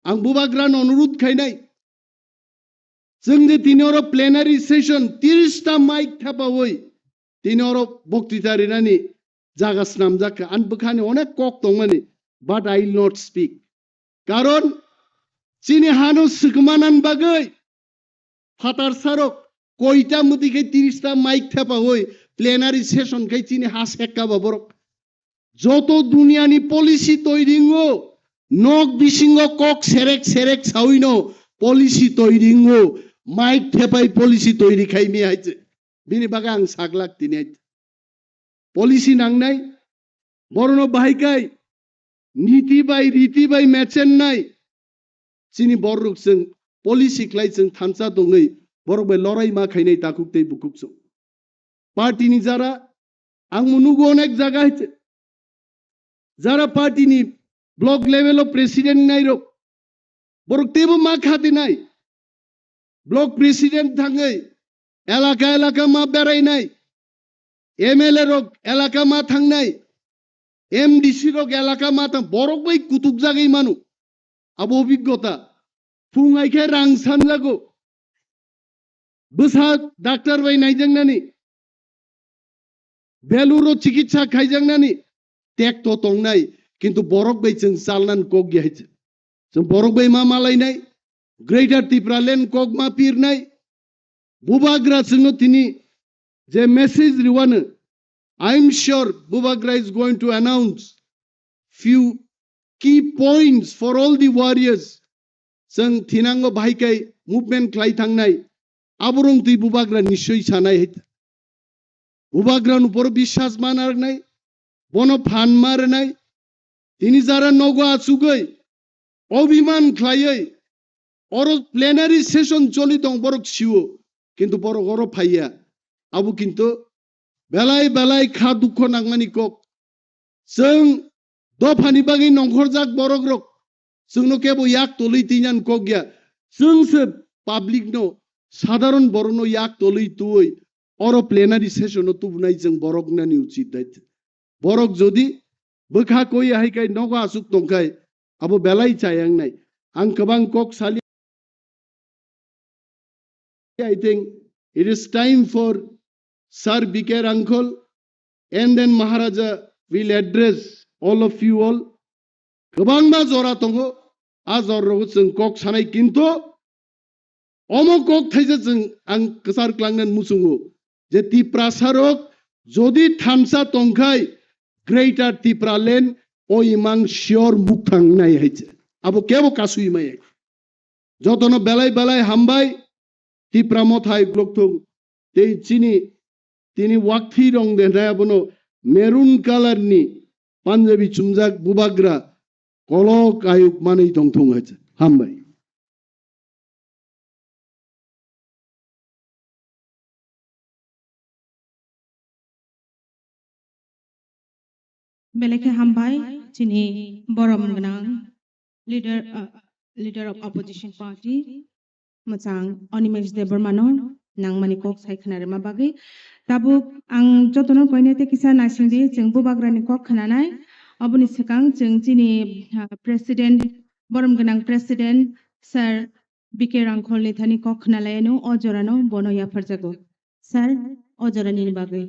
आं बुबाग्रान अनुरोध खाइनाय जों जे तिनिरो प्लेनारी सेशन 30 टा माइक थापावै तिनिरो बक्तृता रिनानि जागास नाम जाखा आन बखाने अनेक कक दं माने बाट आई विल नट स्पीक कारण चिनि हानो सुकमानान बागै फातार सारक कयटा मुदिके 30 टा माइक थापा होय प्लेनारी सेशन कै चिनि हास एक्का बाबरक যত দুনিয়ানি পলিসি তৈরিঙ্গো নক বিসিঙ্গ কক সেরেক সাউইনো পলিসি তৈরিঙ্গো মাইক থেপাই পলিসি তৈরি খাইমি আইছে বিনি বাগা আং সাগলাক তিনি আইছে পলিসি নাংনাই বরণ বাহিকাই নীতি বাই রীতি বাই মেচেন নাই চিনি বররুক जों পলিসি ক্লাই जों থানসা দङै বরক বাই লড়াই মা খাইনাই তাকুকতেই বুকুকছো পার্টিনি যারা আং মনুগো অনেক জায়গা হইছে যারা পার্টিনি ব্লক লেভেল প্রেসিডেন্ট নাই রক বরক তেবো মা খাতে নাই ব্লক প্রেসিডেন্ট থাঙ্গै এলাকা মা বেড়াই নাই एमएलए रक एलाका मा थांनाय एमडीसी रक एलाका मा थां बरक बै कुतुक जागै मानु अब अभिज्ञता फुंगाइखे रां सानजागो बसा डाक्टर बाय नायजोंनानि बेलुरो चिकित्सा खायजोंनानि टेक तो तंनाय किन्तु बरक बै जों चालनान कक गिहायছে जों बरक बै मा मालायनाय ग्रेटार त्रिपुरा ल्যান্ড कक मा पिरनाय बुबाग्रा जोंनो तिनि যে message riwana I'm sure Bubagra is going to announce few key points for all the warriors जों थिनांगो बाहायखाय मुभमेन्ट खालाय थांनाय आबरं दै बुबाग्रा निश्चय सानाय बुबाग्रा नुपर বিশ্বাস मानारनाय बन फान मारनाय তিনি যারা নগ আছুগৈ অভিমান খাইयै অর প্লেনারি সেশন চলি দং বরক সিও কিন্তু বড় গর ফাইয়া আবু কিন্তু বেলায় বেলায় খা দুঃখ নাংমানি কক जों दफानि बागै नंखरजाक बरक रक जोंनो केबो याक तलै तिनान কক गया जोंसो पाब्लिक नो साधारण बरनो याक तलै तुय अर प्लेनारि सेशन तुबनाय जों बरक नानि उचित दायित्व बरक जदि बोखा कोई हाइकाय नगा आसुक तंखाय आबो बेलाय चायांगनाय आं गोबां কক सालि I think it is time for Sir Bikar uncle and then Maharaja will address all of you all. गोबां मा जरा दङो आ जराव जों কক सानाय किन्तु अमो কক थाइजे जों आं गोसार क्लांनान मुसुङो जे तिप्रा सारक जदि थामसा तंखाय ग्रेटर तिप्रा लेन ओ इमां शियर मुख थांनाय हाइছে आबो केबो कासुइ माय जतनो बेलाय बेलाय हामबाय तिप्रा मथाय ग्लकथुं ते चिनि तिनि वाकथि रं देनायाबनो मेरुन कालारनि पान्जाबी चुमजाक बुबाग्रा कलक आयुक मानै दंथं हाइছে हामबाय बेलेखे हामबाय चिनि बरम गनां leader of opposition party मोजां अनिमेश देबरमानो नांमानि কক सायखनारे मा बागै दाबो आं जतनो कयनेते किसा नासिंदि जों बुबाग्रानि কক खानानाय अबनि सिगां जों चिनि प्रेसिडेन्ट बरम गनां प्रेसिडेन्ट सर बिकेर आंखलनि थानि কক खानालायनो अजरानो बनया फरजागो सर अजरानि बागै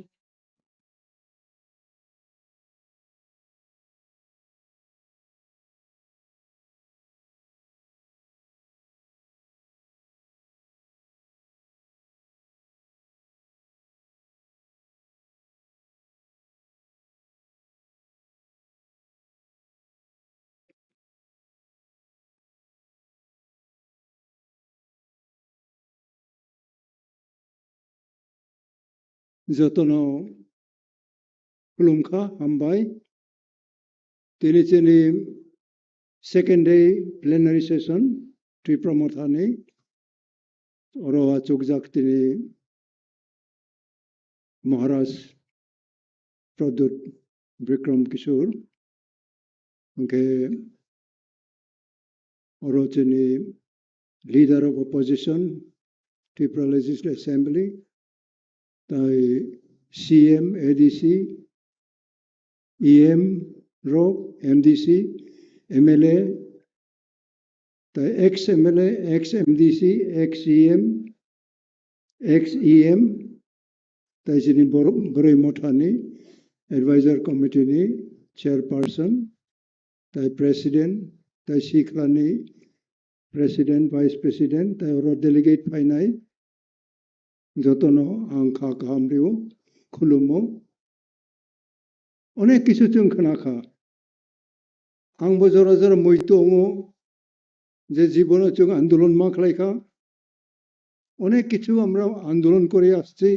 जतनो खुलुमखा हामबाय दिनै जोंनि सेकेन्ड डे प्लेनारि सेसन त्रिपुरा मथानि अरवा चौकजाक दिनै महाराज प्रदुत विक्रम किशोर उनके अरो जोंनि leader of opposition Tripura legislative assembly ताई CM, ADC, EM, ROC, MDC, MLA, ताई ex-MLA, ex-MDC, ex-EM, ex-EM, ताई जोंनि बरै मथानि एडवाइजर कमिटिनि चेयरपार्सन ताई प्रेसिडेंट ताई सिख्लानि प्रेसिडेंट वाइस प्रेसिडेंट ताई अरो डेलीगेट फाइनाय जतनो आं खा खामरियो खुलुमो अनेक किछु जों खोनाखा आंबो जरा जरा मैथोङो जे जीवनाव जों आंदोलन मा खालायखा अनेक किछु আমরা আন্দোলন করে আসছি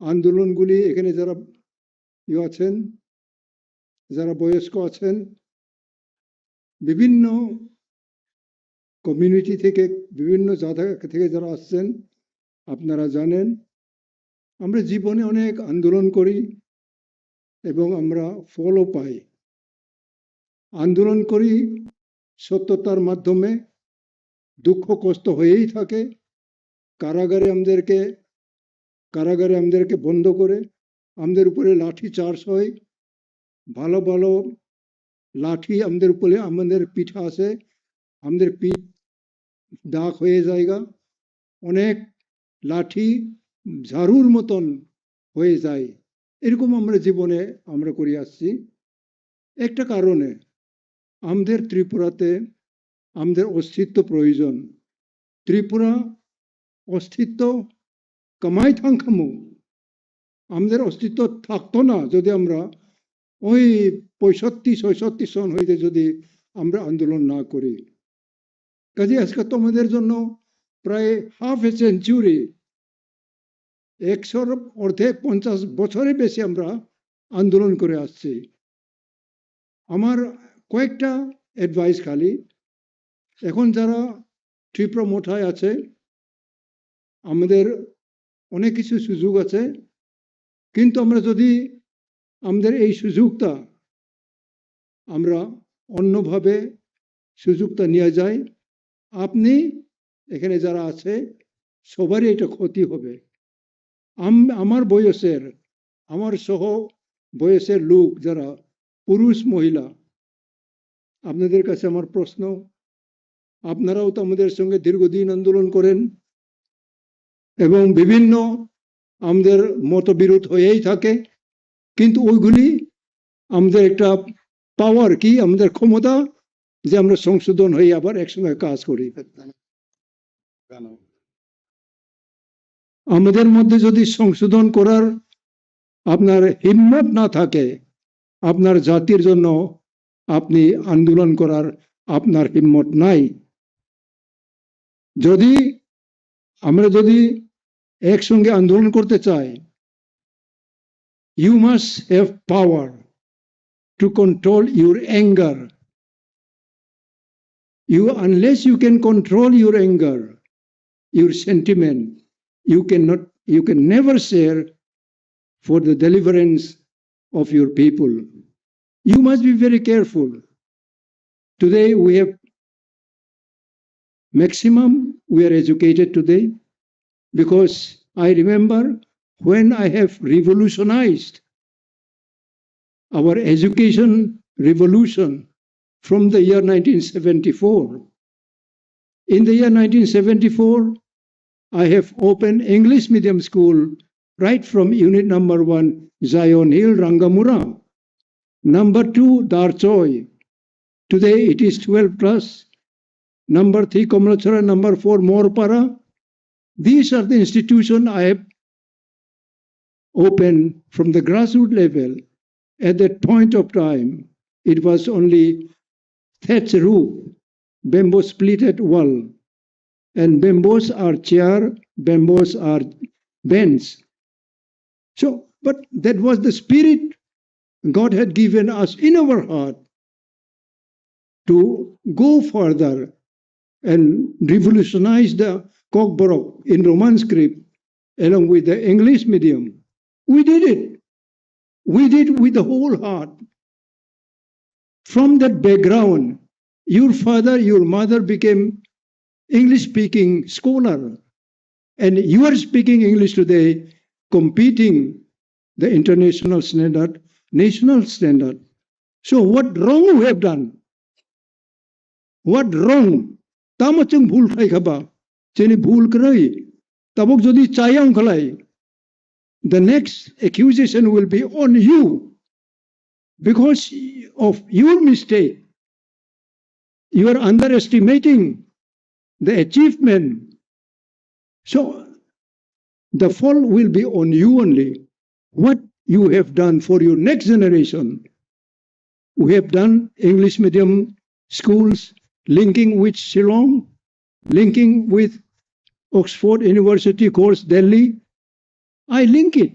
আন্দোলনগুলি এখানে যারা আছেন যারা বয়স্ক আছেন বিভিন্ন কমিউনিটি থেকে বিভিন্ন জায়গা থেকে যারা আসছেন আপনারা জানেন আমরা জীবনে অনেক আন্দোলন করি এবং আমরা ফলও পাই আন্দোলন করি সত্যতার মাধ্যমে দুঃখ কষ্ট হয়েই থাকে কারাগারে আমাদেরকে বন্ধ করে আমাদের উপরে লাঠি চার্জ হয় ভালো ভালো লাঠি আমাদের উপরে আমাদের পিঠে আসে আমাদের পিঠ দাগ হয়ে জায়গা অনেক লাঠি ঝাড়ুর মতন হয়ে যায় এরকম আমরা জীবনে আমরা করে আসছি একটা কারণে আমাদের ত্রিপুরাতে আমাদের অস্তিত্ব প্রয়োজন ত্রিপুরা অস্তিত্ব কামাই থাঙ্কামো আমাদের অস্তিত্ব থাকতো না যদি আমরা ওই 65-66 সন হইতে যদি আমরা আন্দোলন না করি, কাজে আজকে তোমাদের জন্য প্রায় হাফ এ সেঞ্চুরি, 100 অর্ধেক 50 বছরের বেশি আমরা আন্দোলন করে আসছি। আমার কয়েকটা অ্যাডভাইস খালি, এখন যারা ত্রিপুরা মোথায় আছে, আমাদের অনেক কিছু সুযোগ আছে, কিন্তু আমরা যদি আমাদের এই সুযোগটা আমরা অন্যভাবে সুযোগটা নিয়ে যাই, আপনি এখানে যারা আছে সবারই এটা ক্ষতি হবে। আমার বয়সের, আমার সহ বয়সের লোক যারা পুরুষ মহিলা, আপনাদের কাছে আমার প্রশ্ন, আপনারাও তো আমাদের সঙ্গে দীর্ঘদিন আন্দোলন করেন এবং বিভিন্ন আমাদের মতবিরোধ হয়েই থাকে, কিন্তু ওইগুলি আমাদের একটা পাওয়ার, কি আমাদের ক্ষমতা, যে আমরা সংশোধন হয়ে আবার একসঙ্গে কাজ করি। আমাদের মধ্যে যদি সংশোধন করার আপনার হিম্মত না থাকে, আপনার জাতির জন্য আপনি আন্দোলন করার আপনার হিম্মত নাই। যদি আমরা যদি একসঙ্গে আন্দোলন করতে চাই, you must have power to control your anger. Unless you can control your anger, your sentiment, you can never share for the deliverance of your people. You must be very careful. Today we have maximum, we are educated today, because I remember when I have revolutionized our education revolution from the year 1974. In the year 1974, I have opened English medium school right from unit number 1, Zion Hill, Rangamura. Number 2, Darchoy. Today it is 12 plus. Number 3, Khumulwng. Number 4, Morpara. These are the institutions I have opened from the grassroots level. At that point of time, it was only thatch roof, bamboo splitted wall, and bamboos are chair, bamboos are bench. So, but that was the spirit God had given us in our heart to go further and revolutionize the Kokborok in Roman script along with the English medium. We did it. We did with the whole heart. From that background, your father, your mother became English-speaking scholar, and you are speaking English today, competing the international standard, national standard. So what wrong we have done? What wrong? Tamachung bhul khai khaba, cheni bhul krai, tabok jodi chayang khalai. The next accusation will be on you because of your mistake. You are underestimating the achievement. So the fall will be on you only. What you have done for your next generation. We have done English medium schools linking with Shillong, linking with Oxford University course, Delhi. I link it.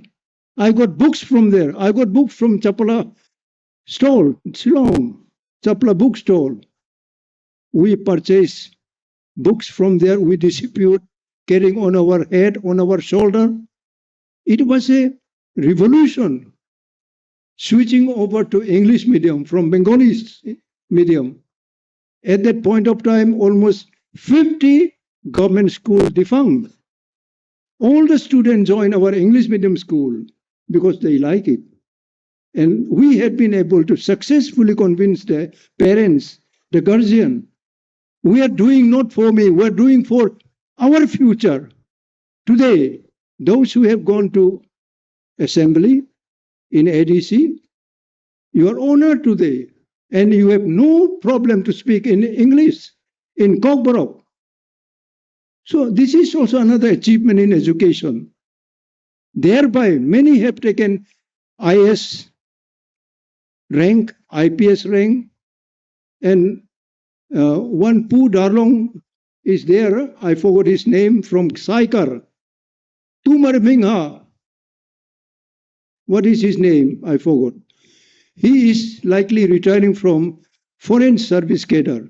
I got books from there. I got books from Chapala stall, Shillong, Chapala bookstall. We purchase books from there. We distribute, carrying on our head, on our shoulder. It was a revolution, switching over to English medium from Bengali medium. At that point of time, almost 50 government schools defunct. All the students join our English medium school because they like it. And we had been able to successfully convince the parents, the guardian, we are doing not for me, we are doing for our future. Today, those who have gone to assembly in ADC, you are honored today, and you have no problem to speak in English in Kokborok. So this is also another achievement in education. Thereby, many have taken IS rank, IPS rank, and one Pu Darlong is there. I forgot his name, from Saikar. Tumar Mingha. What is his name? I forgot. He is likely retiring from foreign service cadre.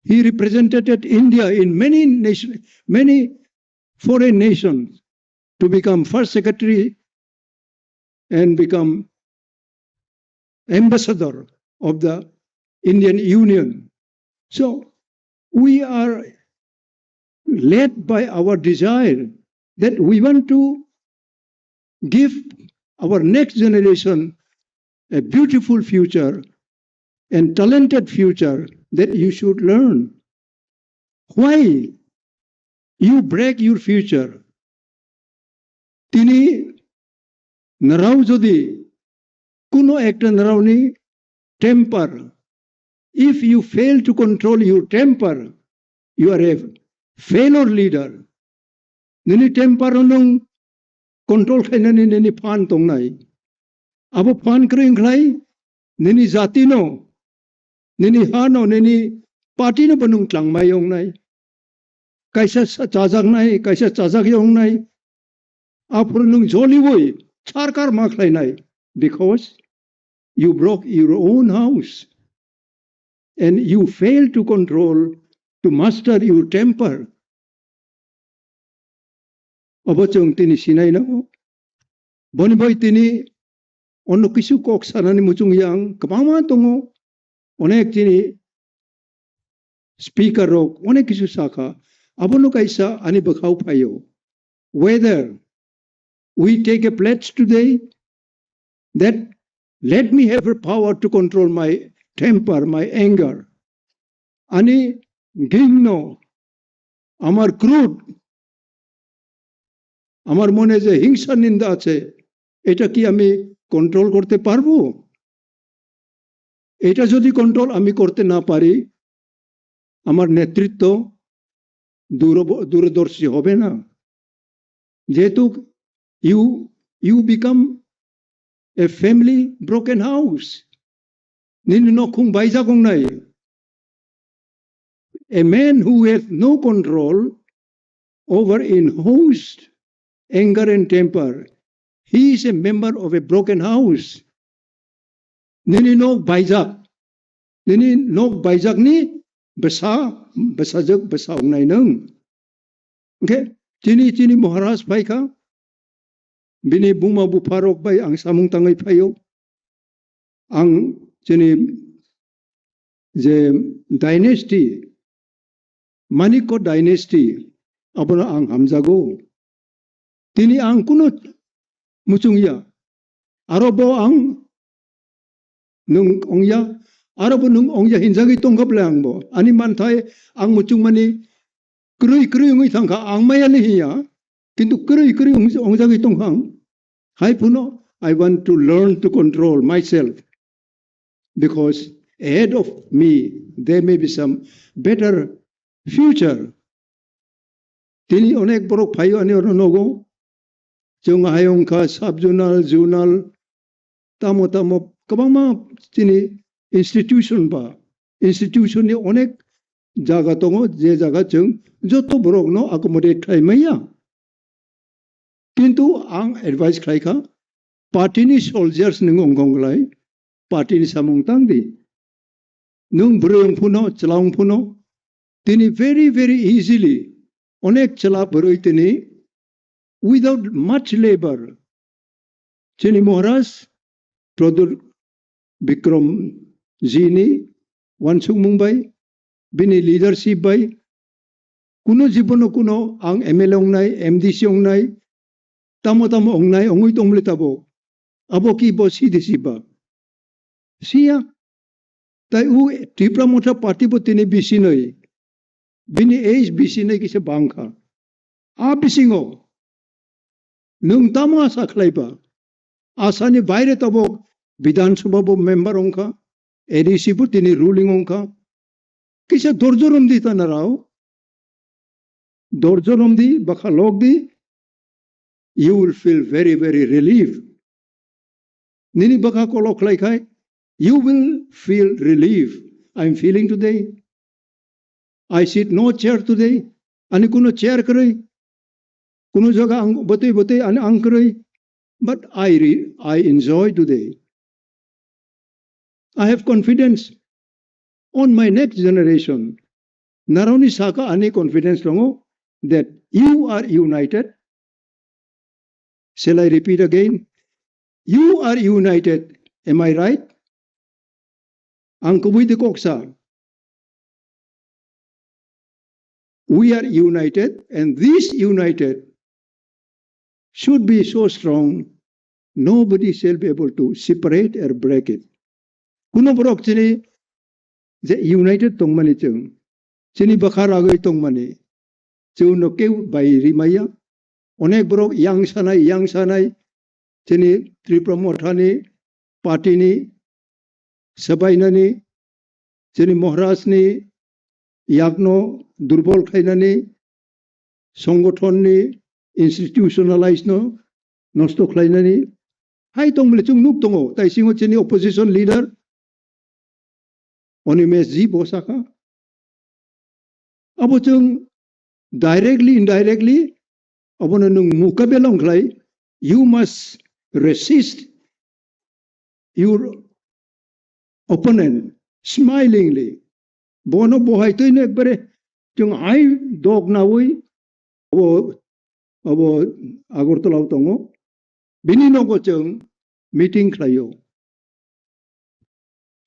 He represented India in many foreign nations to become first secretary and become ambassador of the Indian Union. So we are led by our desire that we want to give our next generation a beautiful future and talented future, that you should learn. Why you break your future? Tini narao jodi kuno ekta naraoni temper. If you fail to control your temper, you are a failure leader. Nini temper nung control kainani nini fan tong nai. Abo fan kering klai nini jati no, nini hano, nini party no banung tlang mayong nai. Kaisa chajak nai, kaisa chajak yong nai. Apur nung joli boy, charkar maklai nai. Because you broke your own house and you failed to control, to master your temper. Abachong tini sinay na ko. Boniboy tini ono kisu kok sanani muchung yang kamama tongo onek tini speaker rok onek kisu saka abono kaisa ani bakau payo. Whether we take a pledge today that let me have the power to control my temper, my anger. Ani gingno amar crude আমার মনে যে হিংসা নিন্দা আছে, এটা কি আমি control করতে পারবো? এটা যদি কন্ট্রোল আমি করতে না পারি, আমার নেতৃত্ব দূরদর্শী হবে না। যেহেতু you become a family broken house. নিনি নখুং বাইজাগং নাই। A man who has no control over in-host anger and temper, he is a member of a broken house. Nini nok baijak ni besajak besaung nai nung. Okay, chini Maharaj paika, bini buma bu farok bay ang samung tangay payo, ang chini je dynasty, Maniko dynasty, abona ang hamzago. Tini ang kunut muchungya arobo ang nung ongya arobo nung ongya hinjagi tongkap lang bo ani manthai ang muchung mani krui ngi thangka ang mayali hiya kintu krui ongjagi tonghang hai puno. I want to learn to control myself because ahead of me there may be some better future. Tini onek borok phayo ani nogo Jung hayong ka subjournal, journal, tamo kabama chini institution ba. Institution ni onek jaga tongo je jaga chung joto borok no accommodate khai maya. Kintu ang advice khai ka party ni soldiers ning ongkong lai party ni samung tangdi. Nung broyong puno chalong puno tini very easily onek chala broy tini without much labor. Chini Maharaj, Pradul Bikram Jini, Wansung Mumbai, Bini leadership by Kuno Jibono Kuno, Ang ML Ongnai, MDC Ongnai, Tamo Ongnai, Ongui Tomletabo, Aboki Bo Sidisiba. Sia, Tai U TIPRA MOTHA Party Botini Bisinoi, Bini Age Bisinoi Kisa Banka, Abisingo. Nung tama asa khlai ba asani baire tabo Bidhan Sabha bo member ongka ADC bu tini ruling ongka kisa dorjorom di tanarao dorjorom di bakha log di you will feel very relieved. Nini bakha kolok khlai khai you will feel relief. I'm feeling today. I sit no chair today. Ani kuno chair karai. Kuno jaga bote ani ang karai. But I enjoy today. I have confidence on my next generation. Naroni saka ani confidence longo that you are united. Shall I repeat again? You are united. Am I right? Ang kubuy de koksa. We are united, and this united should be so strong, nobody shall be able to separate or break it. Kuno borok chini the united tong mani chung. Chini bakar agay tong mani. Chuno kew bay rimaya. Onek borok yang sanay. Chini Tripura mothani, party ni, sabay na ni, chini Maharaj ni, yakno, durbol khaina ni, songgothon ni, institutionalized no, nosto khaina ni. Hai tong mali chung nuk tongo, tai singo chini opposition leader, oni mesji bosaka. Abo chung directly, indirectly, abo na nung mukabelong khlai, you must resist your opponent smilingly. Bono bohay to ine ekbare chung ay dog na ui abo agortolaw tongo binino ko chung meeting klayo.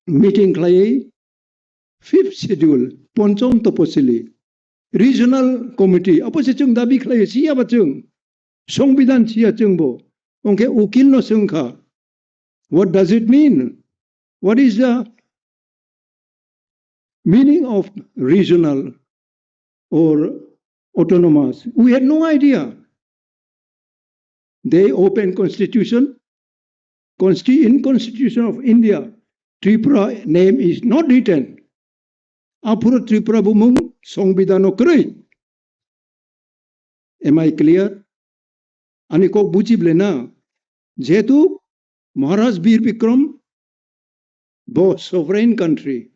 Meeting klaye 5th schedule ponchom toposili regional committee apo se chung dabi klaye siya ba chung songbidan siya chung bo onke ukil no sungkha. What does it mean? What is the meaning of regional or autonomous? We had no idea. They open constitution. In Constitution of India, Tripura name is not written. Apuro Tripura bumung songbidano kray. Am I clear? Aniko bujible na. Jetu Maharaj Bir Bikram, bo sovereign country.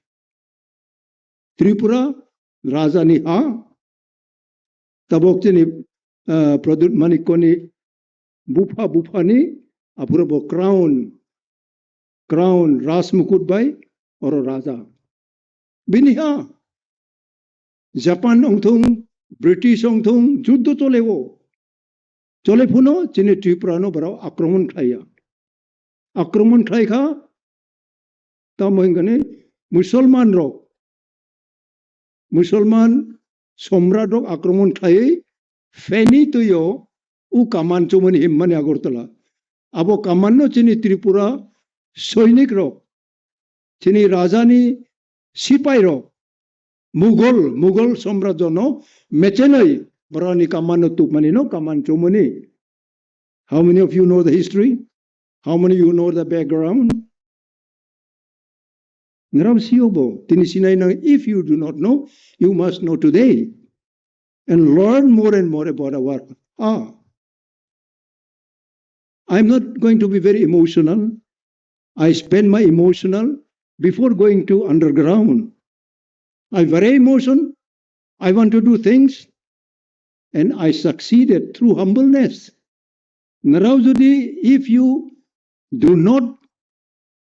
Tripura, Rajani ha. Tabok chini Pradut Manikoni Bufa ni apura bo crown Ras Mukut bay oro Raja. Biniha. Japan ongthung, British ongthung, juddo cholewo. Chole puno chini Tripura no barao akraman khlaya. Akraman khlai kha ta mohingane Musalman সম্রাট আক্রমণ খাই ফেনি তুইও উ কামান চুমনি হিম্মানি আগরতলা আবো কামান্য চিনি ত্রিপুরা সৈনিক চিনি রাজানি সিপাই মুঘল সাম্রাজ্য মেচেনই বরানি কামান্য তুকমানি কামান চুমনি How many of you know the history? How many of you know the background? If you do not know, you must know today and learn more and more about our I'm not going to be very emotional. I spend my emotional before going to underground. I'm very emotional. I want to do things and I succeeded through humbleness. Narauzudi, if you do not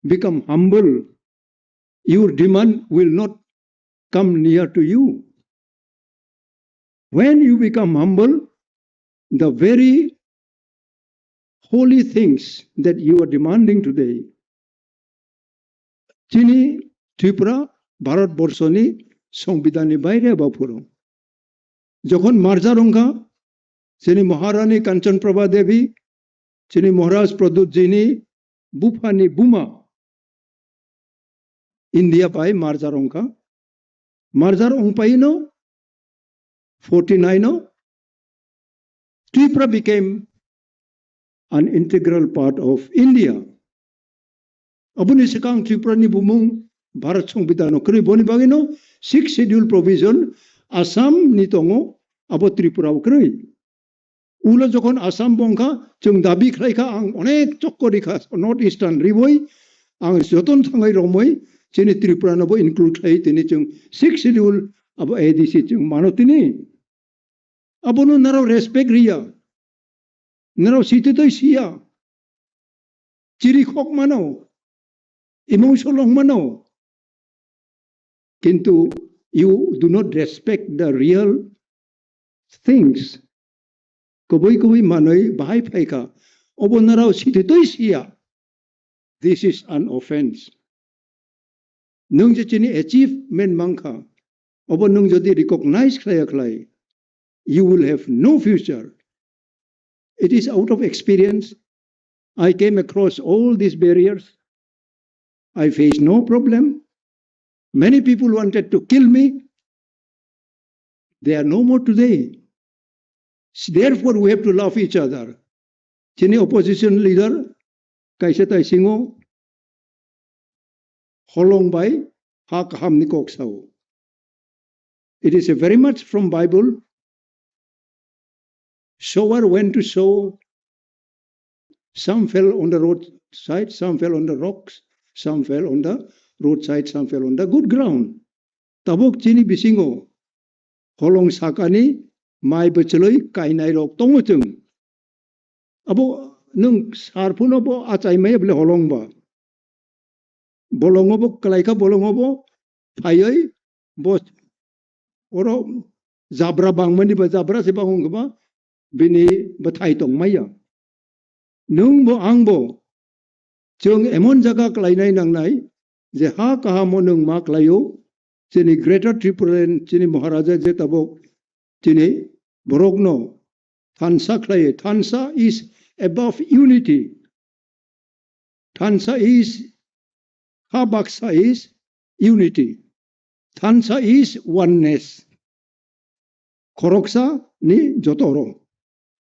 become humble, your demand will not come near to you. When you become humble, the very holy things that you are demanding today, Chini Tripura, Bharat Borsoni, Songbidani Baire Bapuro. Jokhon Marjarongha, Chini Maharani Kanchan Prabha Devi, Chini Maharaj Pradut Jini, Bufani Buma, India pai Marjarongka. Marjarong pai no 49 no. Tripura became an integral part of India. Abuni sekang Tripura ni bumung Bharat Songbidano kri boni bagino 6th schedule provision Assam ni tongo abo Tripura kri. Ula jokon Assam bongka chung dabi khlai kha ang onek chokkori kha North Eastern riboi ang joton thangai romoi chini Tripura no bo include khai tini chung 6 schedule abo ADC chung mano tini abo no naro respect ria naro siti toi sia chiri khok mano emotional mano kintu you do not respect the real things koboi manoi bahai phaika obo naro siti toi sia. This is an offense. Nung chini achievement mangka, obo nung jodi recognize klay, you will have no future. It is out of experience. I came across all these barriers. I faced no problem. Many people wanted to kill me. They are no more today. Therefore, we have to love each other. Chini opposition leader, kaisa tai singo, holong bai, ha kaham ni kok sao. It is a very much from Bible. Sower went to sow. Some fell on the roadside, some fell on the rocks, some fell on the roadside, some fell on the good ground. Tabok chini bisingo. Holong sakani, mai bacheloi kainai rok tongotung. Abo nung sarpun abo acai mai bele holong ba. Bolong abo kalaika bolong abo payai bos oro zabra bang mani ba zabra se bang ba bini bathai tong maya. Nung bo ang bo chung emon jaga kalainai nang nai je ha kaha mo nung ma kalayo chini greater Tripura chini Maharaja je tabok chini borogno thansa kalaye. Thansa is above unity. Thansa is Habaksa is unity. Thansa is oneness. Koroksa ni jotoro.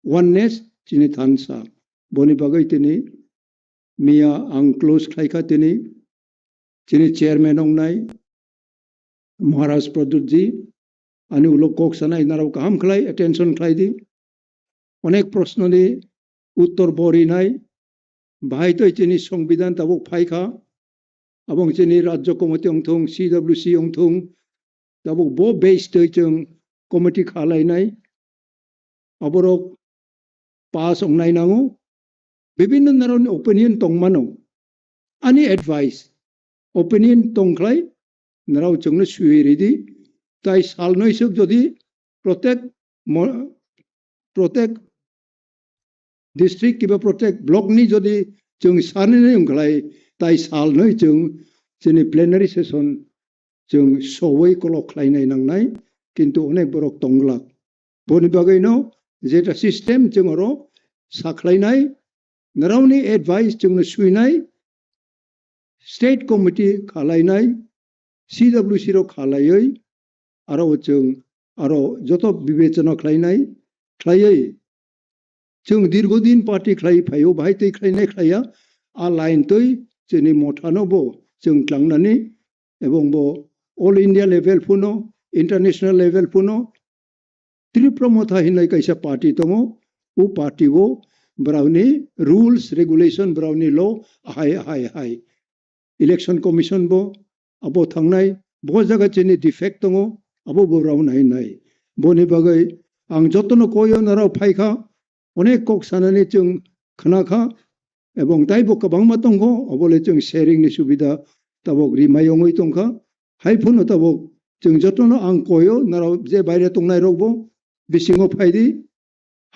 Oneness chini thansa. Boni bagai tini Mia ang close khaika tini chini chairman ong nai Maharaj Pradutji ani ulo kok sana inarau kaham khlai attention khlai di onek proshno ni uttor bori nai bahai toi chini সংবিধান tabok phaika abong chini rajya committee ongthong CWC ongthong tabok bo base toi chung committee khalai nai aborok pass ong nai nango bibinno naron opinion tongmano ani advice opinion tongklai narau chungna suiri di tai sal noi suk jodi protect district kiba protect block ni jodi chung sani nei ongklai tai sal noi chung chini plenary session chung sowai kolok khlai nai nang nai kintu onek borok tonglak boni bagai no jeta system chung oro saklai nai Narauni advice chung na suinai, state committee khalainai, CWC ro khalayoi, aro chung, aro joto bibechana khlainai, khlayoi. Chung dirgodin party khlai phayo, bhai tei khlainai khlaya, a line toi, chini MOTHA no bo, chung klangnani, ebong bo, all India level puno, international level puno, Tripura MOTHA hinai kaisa party tongo, u party wo, Brownie rules, regulation, Brownie law, high. Election commission bo, abo thangnai, bo jaga chini defect tongo, abo bo Brownai nai. Boni bagai, ang jotono koyo narao phaika, onek kok sanani chung khanakha, ebong taibo kabang matongo, abole chung sharing ni subida, tabok rimayongoi tongkha, haipuno tabok chung jotono ang koyo narao je baire tongnai rogbo, bisingo phaidi,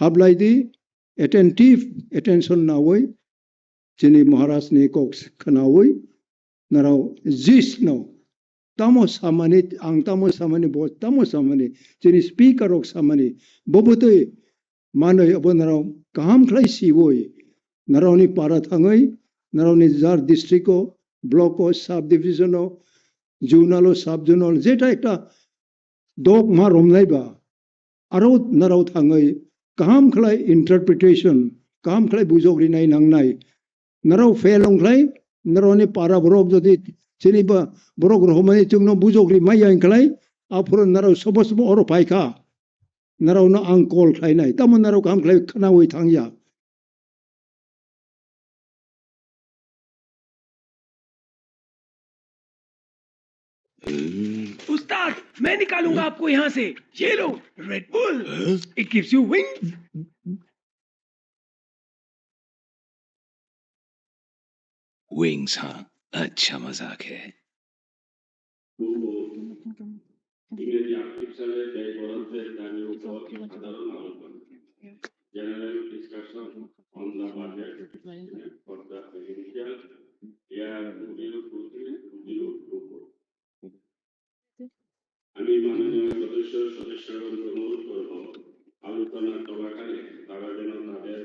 hablai di, attention nawoi chini Maharaj ni koks khanawoi narau jis no tamo samani ang tamo samani bo tamo samani chini speaker ok samani bobotoi manoi abo narau kaham khlai siwoi narau ni para thangai narau ni jar district o block o sub division o zonal o sub zonal jeta ekta dog ma romnai ba aro narau thangai kaham khlai interpretation kaham khlai bujogri nai nangnai narau felong khlai narau ni para borok jodi chini ba borok rohmani chungno bujogri mai yang khlai apro narau sobos bo oro paika narau no angkol khlai nai tamon narau kaham khlai khana oi thangya उस्ताद मैं निकालूंगा आपको यहाँ से ये लो Red Bull it gives you wings wings हाँ अच्छा मजाक है ইংরেজি আর্থিক সালে ব্যয় বরাদ্দের দাবির উপর সাধারণ আলোচনা general discussion on the budget for the financial year 2023-2024 আমি মাননীয় সদস্যগণকে অনুরোধ করব আলোচনা চলাকালে তারা যেন তাদের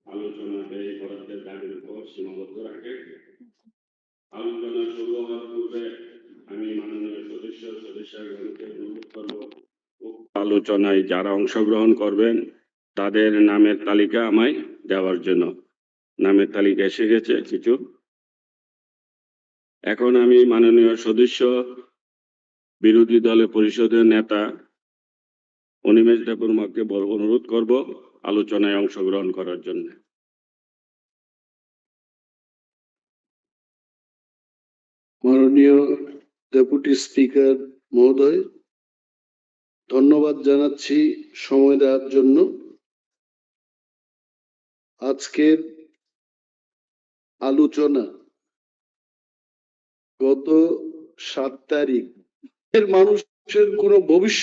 আলোচনা ব্যয় বরাদ্দের দাবির উপর সীমাবদ্ধ রাখে আলোচনা শুরু হওয়ার পূর্বে আমি মাননীয় সদস্যগণকে অনুরোধ করব আলোচনায় যারা অংশগ্রহণ করবেন তাদের নামের তালিকা আমায় দেওয়ার জন্য নামের তালিকা এসে গেছে কিছু এখন আমি মাননীয় সদস্য বিরোধী দলের পরিষদের নেতা অনিমেষ দেববর্মাকে অনুরোধ করব আলোচনায় অংশগ্রহণ করার জন্য মাননীয় ডেপুটি স্পিকার মহোদয়, ধন্যবাদ জানাচ্ছি সময় দেওয়ার জন্য। আজকের আলোচনা গত 7 তারিখ এর মানুষের কোনো ভবিষ্যৎ